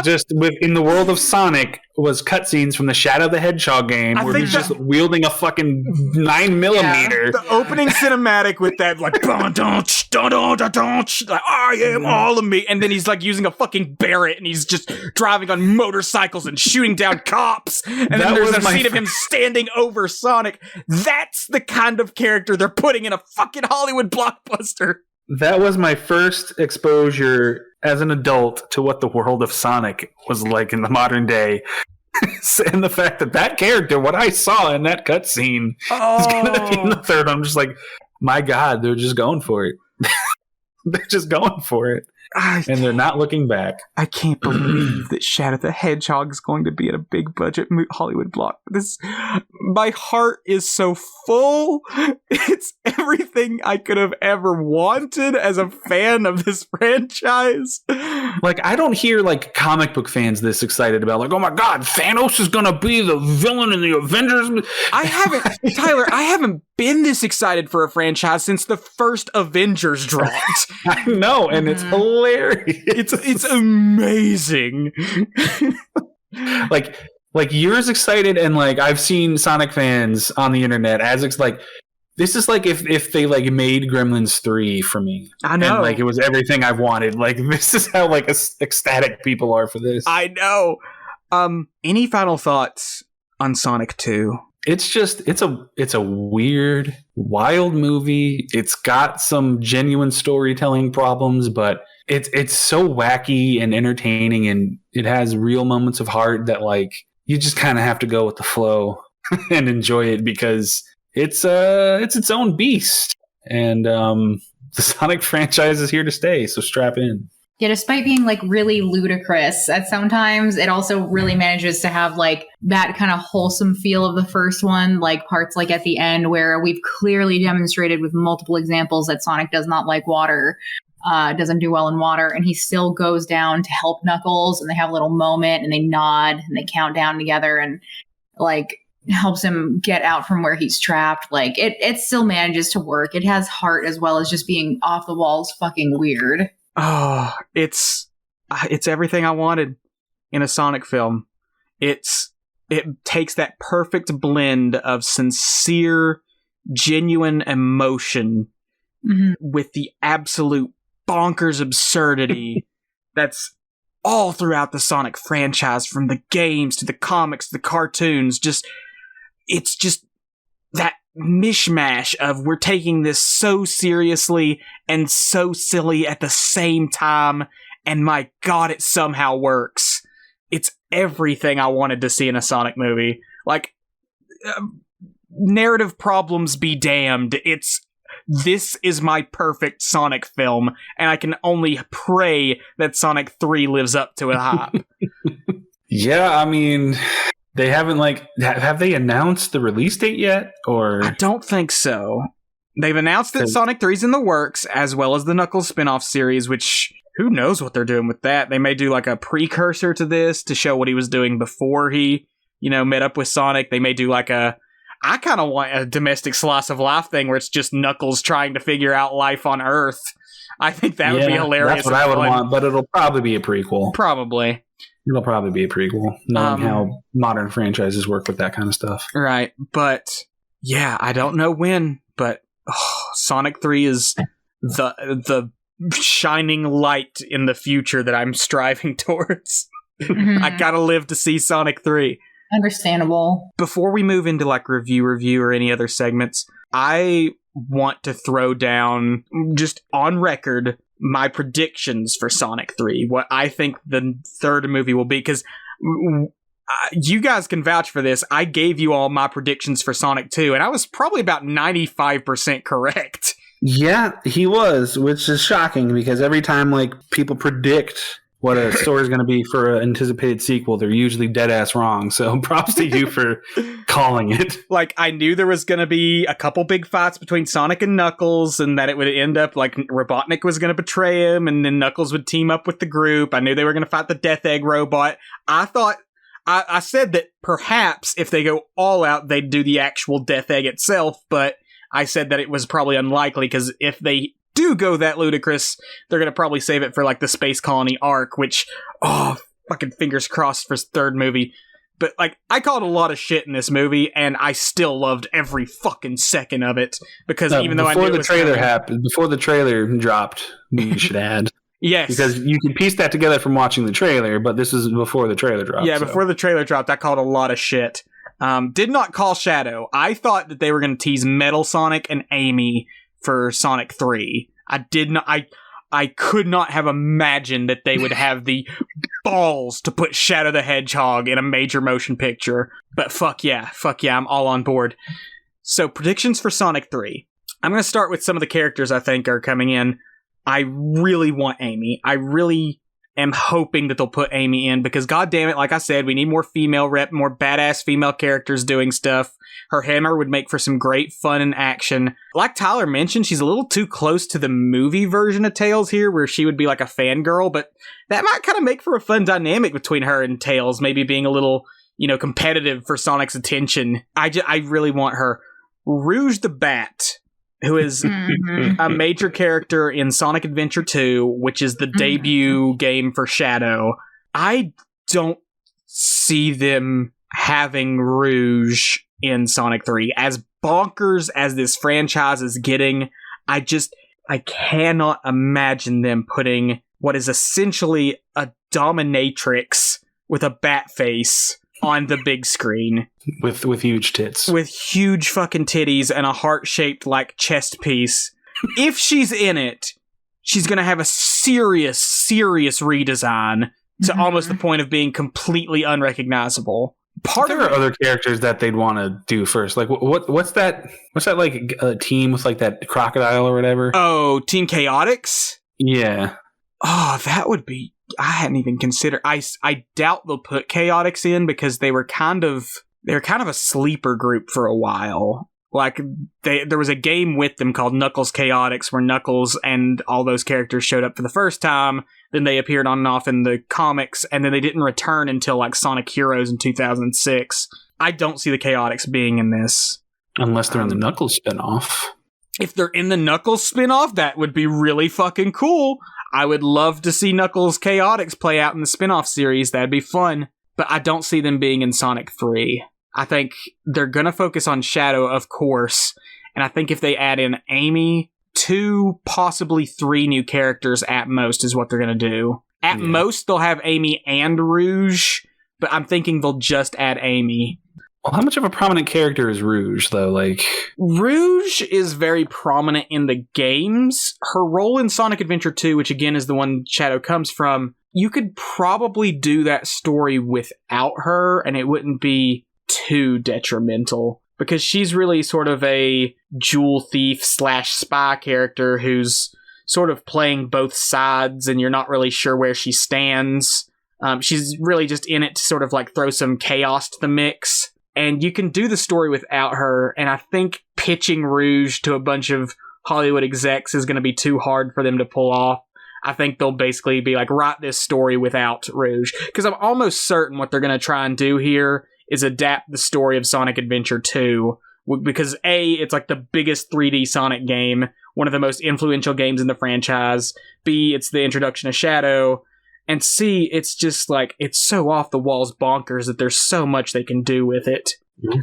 just in the world of Sonic was cutscenes from the Shadow the Hedgehog game where he's just wielding a fucking 9mm. Yeah, the opening cinematic with that like like I am all of me, and then he's like using a fucking Barrett and he's just driving on motorcycles and shooting down cops, and then there's a scene of him standing over Sonic. That's the kind of character they're putting in a fucking Hollywood blockbuster. That was my first exposure as an adult to what the world of Sonic was like in the modern day. And the fact that character, what I saw in that cutscene, is going to be in the third. I'm just like, my God, they're just going for it. They're just going for it. And they're not looking back. I can't believe that Shadow the Hedgehog is going to be in a big budget Hollywood block. My heart is so full. It's everything I could have ever wanted as a fan of this franchise. Like, I don't hear like comic book fans this excited about, like, oh my God, Thanos is going to be the villain in the Avengers. Tyler, I haven't been this excited for a franchise since the first Avengers dropped. I know, and it's hilarious. It's amazing. like you're as excited, and like I've seen Sonic fans on the internet this is like if they like made Gremlins 3 for me. I know, and like it was everything I've wanted. Like this is how like ecstatic people are for this. I know. Any final thoughts on Sonic 2? It's a weird, wild movie. It's got some genuine storytelling problems, but it's so wacky and entertaining, and it has real moments of heart that like you just kind of have to go with the flow and enjoy it, because it's its own beast, and the Sonic franchise is here to stay. So strap in. Yeah, despite being like really ludicrous at sometimes, it also really manages to have like that kind of wholesome feel of the first one, like parts like at the end where we've clearly demonstrated with multiple examples that Sonic does not like water, doesn't do well in water, and he still goes down to help Knuckles, and they have a little moment and they nod and they count down together and like helps him get out from where he's trapped. Like it still manages to work. It has heart as well as just being off the walls fucking weird. Oh, it's everything I wanted in a Sonic film. It takes that perfect blend of sincere, genuine emotion with the absolute bonkers absurdity that's all throughout the Sonic franchise, from the games to the comics to the cartoons. It's just that mishmash of we're taking this so seriously and so silly at the same time, and my God, it somehow works. It's everything I wanted to see in a Sonic movie. Like, narrative problems be damned. This is my perfect Sonic film, and I can only pray that Sonic 3 lives up to a hype. Yeah, I mean, they haven't have they announced the release date yet? Or I don't think so. They've announced that Sonic 3's in the works, as well as the Knuckles spin-off series, which who knows what they're doing with that. They may do like a precursor to this to show what he was doing before he, met up with Sonic. They may do like I kind of want a domestic slice of life thing where it's just Knuckles trying to figure out life on Earth. I think that would be hilarious. That's what I would want, but it'll probably be a prequel. Probably. It'll probably be a prequel, knowing how modern franchises work with that kind of stuff. Right, but yeah, I don't know when, but Sonic 3 is the shining light in the future that I'm striving towards. I gotta live to see Sonic 3. Understandable. Before we move into like review or any other segments, I want to throw down just on record my predictions for Sonic 3, what I think the third movie will be, because you guys can vouch for this. I gave you all my predictions for Sonic 2, and I was probably about 95% correct. Yeah, he was, which is shocking because every time like people predict what a story is going to be for an anticipated sequel, they're usually dead ass wrong. So props to you for calling it. Like, I knew there was going to be a couple big fights between Sonic and Knuckles, and that it would end up like Robotnik was going to betray him, and then Knuckles would team up with the group. I knew they were going to fight the Death Egg robot. I said that perhaps if they go all out, they'd do the actual Death Egg itself, but I said that it was probably unlikely, because if they do go that ludicrous, they're going to probably save it for like the Space Colony arc, which, fucking fingers crossed for third movie. But like, I called a lot of shit in this movie, and I still loved every fucking second of it, because even though I knew before the trailer dropped, you should add. Yes. Because you can piece that together from watching the trailer, but this is before the trailer dropped. Yeah, before the trailer dropped, I called a lot of shit. Did not call Shadow. I thought that they were going to tease Metal Sonic and Amy for Sonic 3. I could not have imagined that they would have the balls to put Shadow the Hedgehog in a major motion picture. But fuck yeah, I'm all on board. So, predictions for Sonic 3. I'm going to start with some of the characters I think are coming in. I really want Amy. I really am hoping that they'll put Amy in, because goddammit, like I said, we need more more badass female characters doing stuff. Her hammer would make for some great fun and action. Like Tyler mentioned, she's a little too close to the movie version of Tails here, where she would be like a fangirl, but that might kind of make for a fun dynamic between her and Tails, maybe being a little, competitive for Sonic's attention. I really want her. Rouge the Bat, who is a major character in Sonic Adventure 2, which is the debut game for Shadow. I don't see them having Rouge in Sonic 3. As bonkers as this franchise is getting, I cannot imagine them putting what is essentially a dominatrix with a bat face on the big screen. With huge tits. With huge fucking titties and a heart-shaped, like, chest piece. If she's in it, she's gonna have a serious redesign to almost the point of being completely unrecognizable. There are other characters that they'd want to do first. Like, what's that like, a team with, like, that crocodile or whatever? Oh, Team Chaotix? Yeah. Oh, that would be... I hadn't even considered... I doubt they'll put Chaotix in, because they were kind of a sleeper group for a while. Like, there was a game with them called Knuckles Chaotix, where Knuckles and all those characters showed up for the first time, then they appeared on and off in the comics, and then they didn't return until, like, Sonic Heroes in 2006. I don't see the Chaotix being in this. Unless they're in the Knuckles spinoff. If they're in the Knuckles spinoff, that would be really fucking cool. I would love to see Knuckles Chaotix play out in the spinoff series. That'd be fun. But I don't see them being in Sonic 3. I think they're going to focus on Shadow, of course. And I think if they add in Amy, 2, possibly 3 new characters at most is what they're going to do. At most, they'll have Amy and Rouge. But I'm thinking they'll just add Amy. Well, how much of a prominent character is Rouge, though? Like, Rouge is very prominent in the games. Her role in Sonic Adventure 2, which again is the one Shadow comes from, you could probably do that story without her, and it wouldn't be too detrimental. Because she's really sort of a jewel thief / spy character who's sort of playing both sides, and you're not really sure where she stands. She's really just in it to sort of like throw some chaos to the mix. And you can do the story without her, and I think pitching Rouge to a bunch of Hollywood execs is going to be too hard for them to pull off. I think they'll basically be like, write this story without Rouge. Because I'm almost certain what they're going to try and do here is adapt the story of Sonic Adventure 2. Because A, it's like the biggest 3D Sonic game, one of the most influential games in the franchise. B, it's the introduction of Shadow. And C, it's just like, it's so off the walls bonkers that there's so much they can do with it.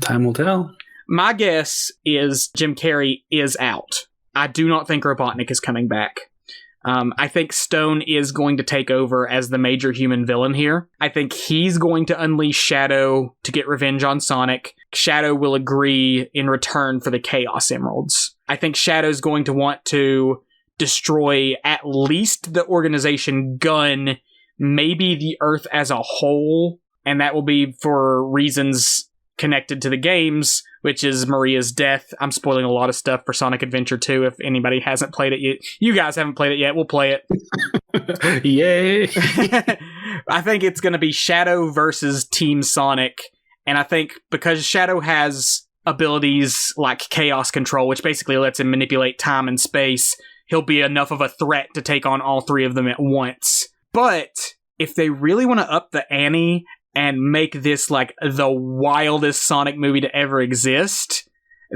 Time will tell. My guess is Jim Carrey is out. I do not think Robotnik is coming back. I think Stone is going to take over as the major human villain here. I think he's going to unleash Shadow to get revenge on Sonic. Shadow will agree in return for the Chaos Emeralds. I think Shadow's going to want to destroy at least the organization Gun, maybe the Earth as a whole, and that will be for reasons connected to the games, which is Maria's death. I'm spoiling a lot of stuff for Sonic Adventure 2 if anybody hasn't played it yet. You guys haven't played it yet, we'll play it. Yay. I think it's going to be Shadow versus Team Sonic, and I think because Shadow has abilities like Chaos Control, which basically lets him manipulate time and space, he'll be enough of a threat to take on all three of them at once. But if they really want to up the ante and make this like the wildest Sonic movie to ever exist,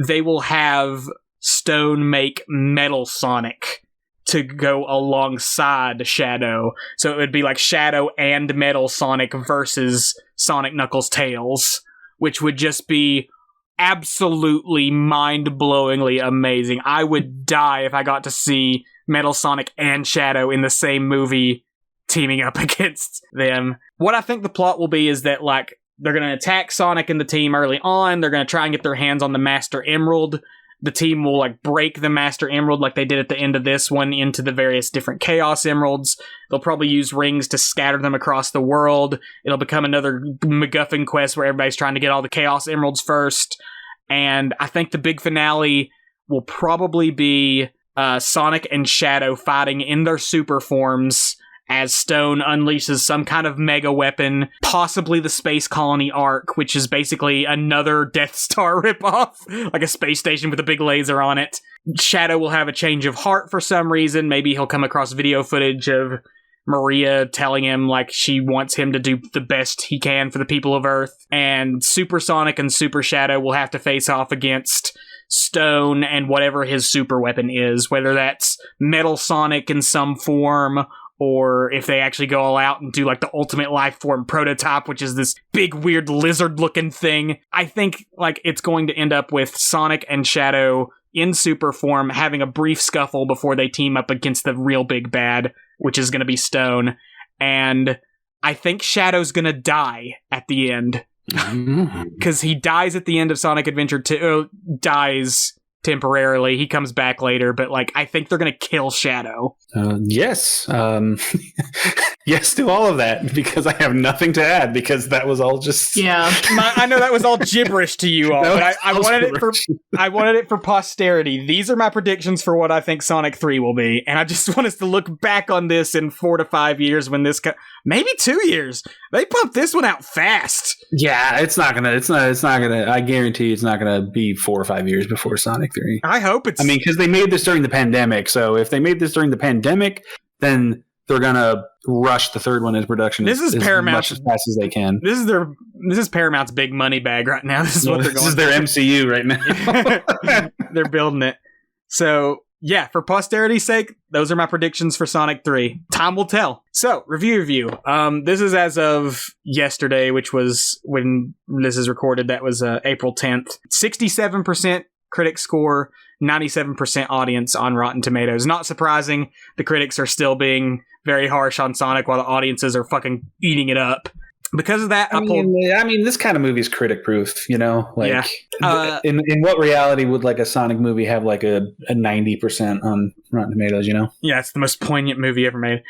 they will have Stone make Metal Sonic to go alongside Shadow. So it would be like Shadow and Metal Sonic versus Sonic Knuckles Tails, which would just be absolutely mind-blowingly amazing. I would die if I got to see Metal Sonic and Shadow in the same movie teaming up against them. What I think the plot will be is that, like, they're going to attack Sonic and the team early on. They're going to try and get their hands on the Master Emerald. The team will, like, break the Master Emerald like they did at the end of this one into the various different Chaos Emeralds. They'll probably use rings to scatter them across the world. It'll become another MacGuffin quest where everybody's trying to get all the Chaos Emeralds first. And I think the big finale will probably be Sonic and Shadow fighting in their super forms as Stone unleashes some kind of mega weapon, possibly the Space Colony Arc, which is basically another Death Star ripoff, like a space station with a big laser on it. Shadow will have a change of heart for some reason. Maybe he'll come across video footage of Maria telling him like she wants him to do the best he can for the people of Earth. And Super Sonic and Super Shadow will have to face off against Stone and whatever his super weapon is, whether that's Metal Sonic in some form, or if they actually go all out and do like the ultimate life form prototype, which is this big weird lizard looking thing. I think like it's going to end up with Sonic and Shadow in super form having a brief scuffle before they team up against the real big bad, which is going to be Stone. And I think Shadow's going to die at the end. Because he dies at the end of Sonic Adventure 2, dies temporarily. He comes back later, but like I think they're gonna kill Shadow. Yes. Yes to all of that, because I have nothing to add, because that was all just I know that was all gibberish to you all, but I wanted it for posterity. These are my predictions for what I think Sonic 3 will be, and I just want us to look back on this in 4 to 5 years when this maybe 2 years. They pumped this one out fast. Yeah, it's not gonna I guarantee it's not gonna be 4 or 5 years before Sonic 3. I hope it's... I mean, because they made this during the pandemic, so if they made this during the pandemic, then they're gonna rush the third one into production. This is Paramount much as fast as they can. This is Paramount's big money bag right now. This is what they're going. This is their MCU right now. They're building it. So yeah, for posterity's sake, those are my predictions for Sonic 3. Time will tell. So, review. This is as of yesterday, which was when this is recorded. That was April 10th. 67% critic score, 97% audience on Rotten Tomatoes. Not surprising. The critics are still being very harsh on Sonic while the audiences are fucking eating it up. Because of that, I mean, this kind of movie is critic proof, you know? Like, yeah. In what reality would like a Sonic movie have like a 90% on Rotten Tomatoes, you know? Yeah, it's the most poignant movie ever made.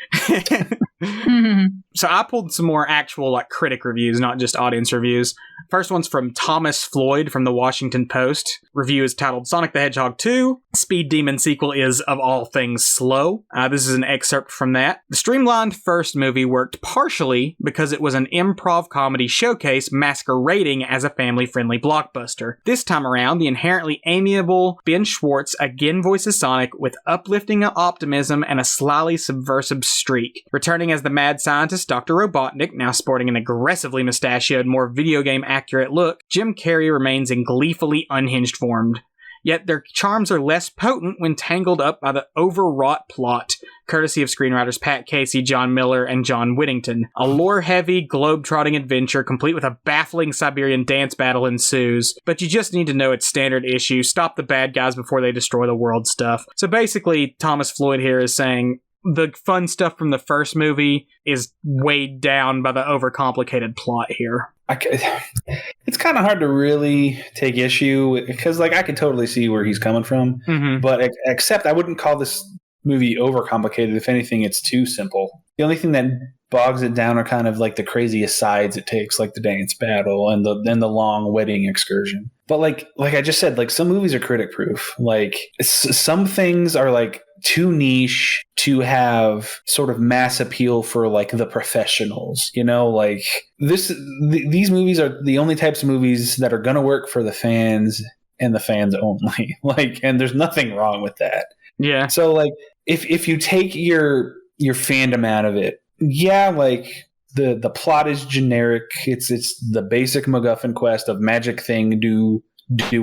So I pulled some more actual like critic reviews, not just audience reviews. First one's from Thomas Floyd from the Washington Post. Review is titled Sonic the Hedgehog 2. Speed Demon sequel is, of all things, slow. This is an excerpt from that. The streamlined first movie worked partially because it was an improv comedy showcase masquerading as a family-friendly blockbuster. This time around, the inherently amiable Ben Schwartz again voices Sonic with uplifting optimism and a slyly subversive streak. Returning as the mad scientist Dr. Robotnik, now sporting an aggressively mustachioed, more video game accurate look, Jim Carrey remains in gleefully unhinged form. Yet their charms are less potent when tangled up by the overwrought plot, courtesy of screenwriters Pat Casey, John Miller, and John Whittington. A lore-heavy, globe-trotting adventure complete with a baffling Siberian dance battle ensues, but you just need to know its standard issue, stop the bad guys before they destroy the world stuff. So basically, Thomas Floyd here is saying the fun stuff from the first movie is weighed down by the overcomplicated plot here. It's kind of hard to really take issue because, like, I could totally see where he's coming from, but except I wouldn't call this movie overcomplicated. If anything, it's too simple. The only thing that bogs it down are kind of like the crazy asides it takes, like the dance battle and the long wedding excursion. But like I just said, like some movies are critic proof. Like some things are like too niche to have sort of mass appeal for like the professionals, you know, like these movies are the only types of movies that are going to work for the fans and the fans only. Like, and there's nothing wrong with that. Yeah. So like if you take your fandom out of it, yeah, like the plot is generic. It's the basic MacGuffin quest of magic thing, do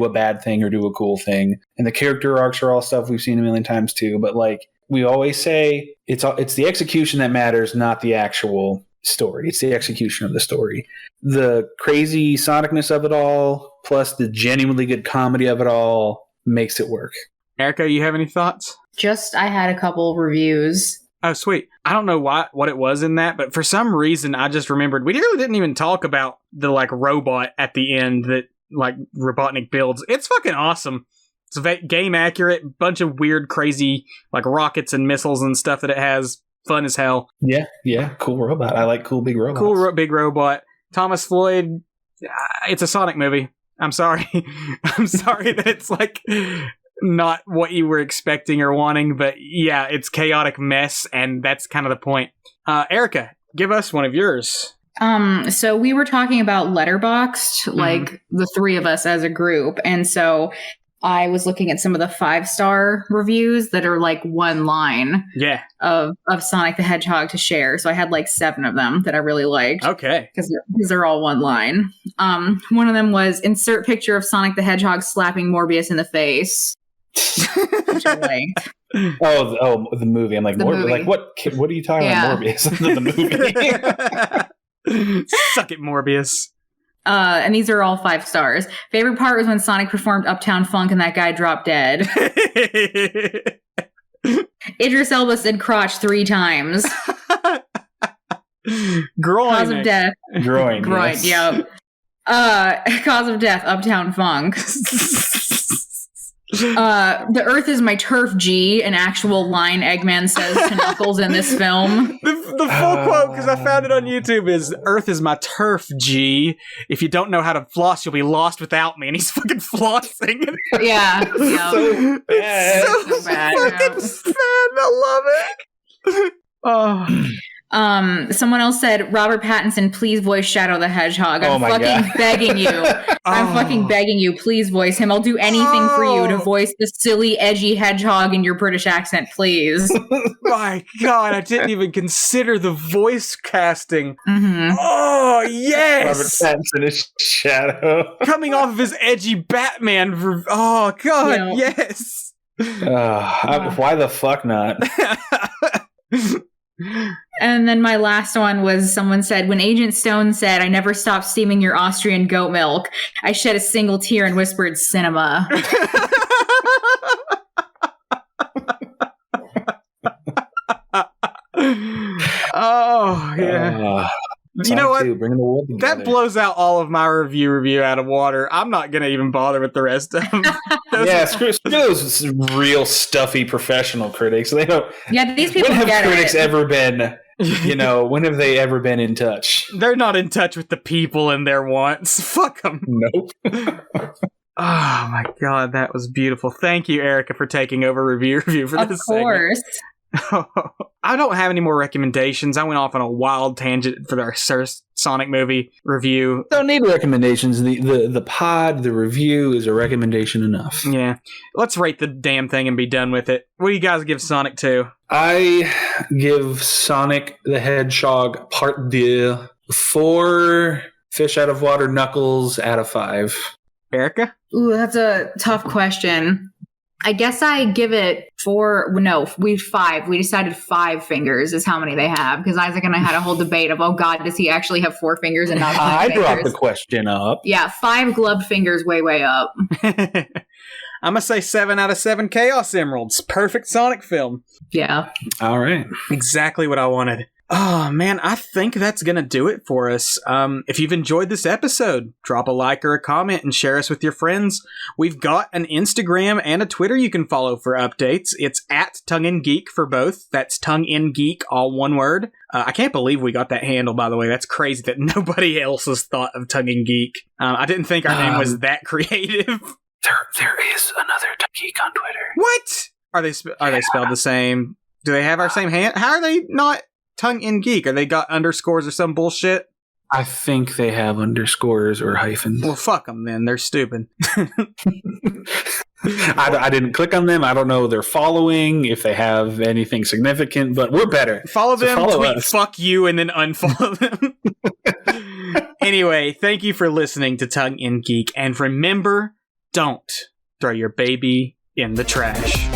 a bad thing or do a cool thing. And the character arcs are all stuff we've seen a million times too. But like we always say, it's the execution that matters, not the actual story. It's the execution of the story. The crazy sonicness of it all, plus the genuinely good comedy of it all, makes it work. Erika, you have any thoughts? I had a couple reviews. Oh, sweet. I don't know what it was in that, but for some reason, I just remembered we really didn't even talk about the like robot at the end that like Robotnik builds. It's fucking awesome. It's game accurate, bunch of weird, crazy like rockets and missiles and stuff that it has. Fun as hell. Yeah, cool robot. I like cool big robots. Cool big robot. Thomas Floyd. It's a Sonic movie. I'm sorry. I'm sorry that it's like not what you were expecting or wanting, but yeah, it's chaotic mess, and that's kind of the point. Erika, give us one of yours. So we were talking about Letterboxd, like the three of us as a group, and so I was looking at some of the 5-star reviews that are like one line of Sonic the Hedgehog to share. So I had like 7 of them that I really liked. Okay. Because they're all one line. One of them was insert picture of Sonic the Hedgehog slapping Morbius in the face. Which I liked. Oh, the movie. I'm like, Morbius. Like, what are you talking about, Morbius? The movie. Suck it, Morbius. And these are all 5 stars. Favorite part was when Sonic performed Uptown Funk and that guy dropped dead. Idris Elba said crotch 3 times. Groin. Cause of death. Groin. Yes. Yep. Cause of death, Uptown Funk. The Earth is my turf, G, an actual line Eggman says to Knuckles in this film. The full quote, because I found it on YouTube, is Earth is my turf, G. If you don't know how to floss, you'll be lost without me. And he's fucking flossing. Yeah. So bad. So bad. Fucking sad. I love it. Oh. Someone else said, Robert Pattinson, please voice Shadow the Hedgehog. I'm fucking begging you. I'm fucking begging you. Please voice him. I'll do anything for you to voice the silly, edgy hedgehog in your British accent, please. My God, I didn't even consider the voice casting. Mm-hmm. Oh, yes! Robert Pattinson is Shadow. Coming off of his edgy Batman. Oh, God, yes! Why the fuck not? And then my last one was someone said, when Agent Stone said, I never stopped steaming your Austrian goat milk, I shed a single tear and whispered, cinema. Oh, yeah. You know what? That blows out all of my review out of water. I'm not going to even bother with the rest of them. Screw those real stuffy professional critics. They don't. Yeah, these people when get have critics it. ever been? When have they ever been in touch? They're not in touch with the people and their wants. Fuck them. Nope. Oh my God, that was beautiful. Thank you, Erika, for taking over review for this segment. Of course. I don't have any more recommendations. I went off on a wild tangent for our first Sonic movie review. Don't need recommendations. The review is a recommendation enough. Yeah. Let's rate the damn thing and be done with it. What do you guys give Sonic to? I give Sonic the Hedgehog Part 2 4 fish out of water knuckles out of 5. Erika? Ooh, that's a tough question. I guess I give it 4. No, 5. We decided 5 fingers is how many they have, because Isaac and I had a whole debate of, oh God, does he actually have 4 fingers and not 5 fingers? I brought the question up. Yeah, 5 gloved fingers, way up. I'm going to say 7 out of 7 Chaos Emeralds. Perfect Sonic film. Yeah. All right. Exactly what I wanted. Oh, man, I think that's going to do it for us. If you've enjoyed this episode, drop a like or a comment and share us with your friends. We've got an Instagram and a Twitter you can follow for updates. It's at Tongue in Geek for both. That's Tongue in Geek, all one word. I can't believe we got that handle, by the way. That's crazy that nobody else has thought of Tongue in Geek. I didn't think our name was that creative. There is another Tongue Geek on Twitter. What? Are they spelled the same? Do they have our same hand? How are they not Tongue in Geek? Are they got underscores or some bullshit? I think they have underscores or hyphens. Well, fuck them then. They're stupid. I didn't click on them. I don't know their following, if they have anything significant, but we're better. Follow them, tweet us. Fuck you, and then unfollow them. Anyway, thank you for listening to Tongue in Geek. And remember, don't throw your baby in the trash.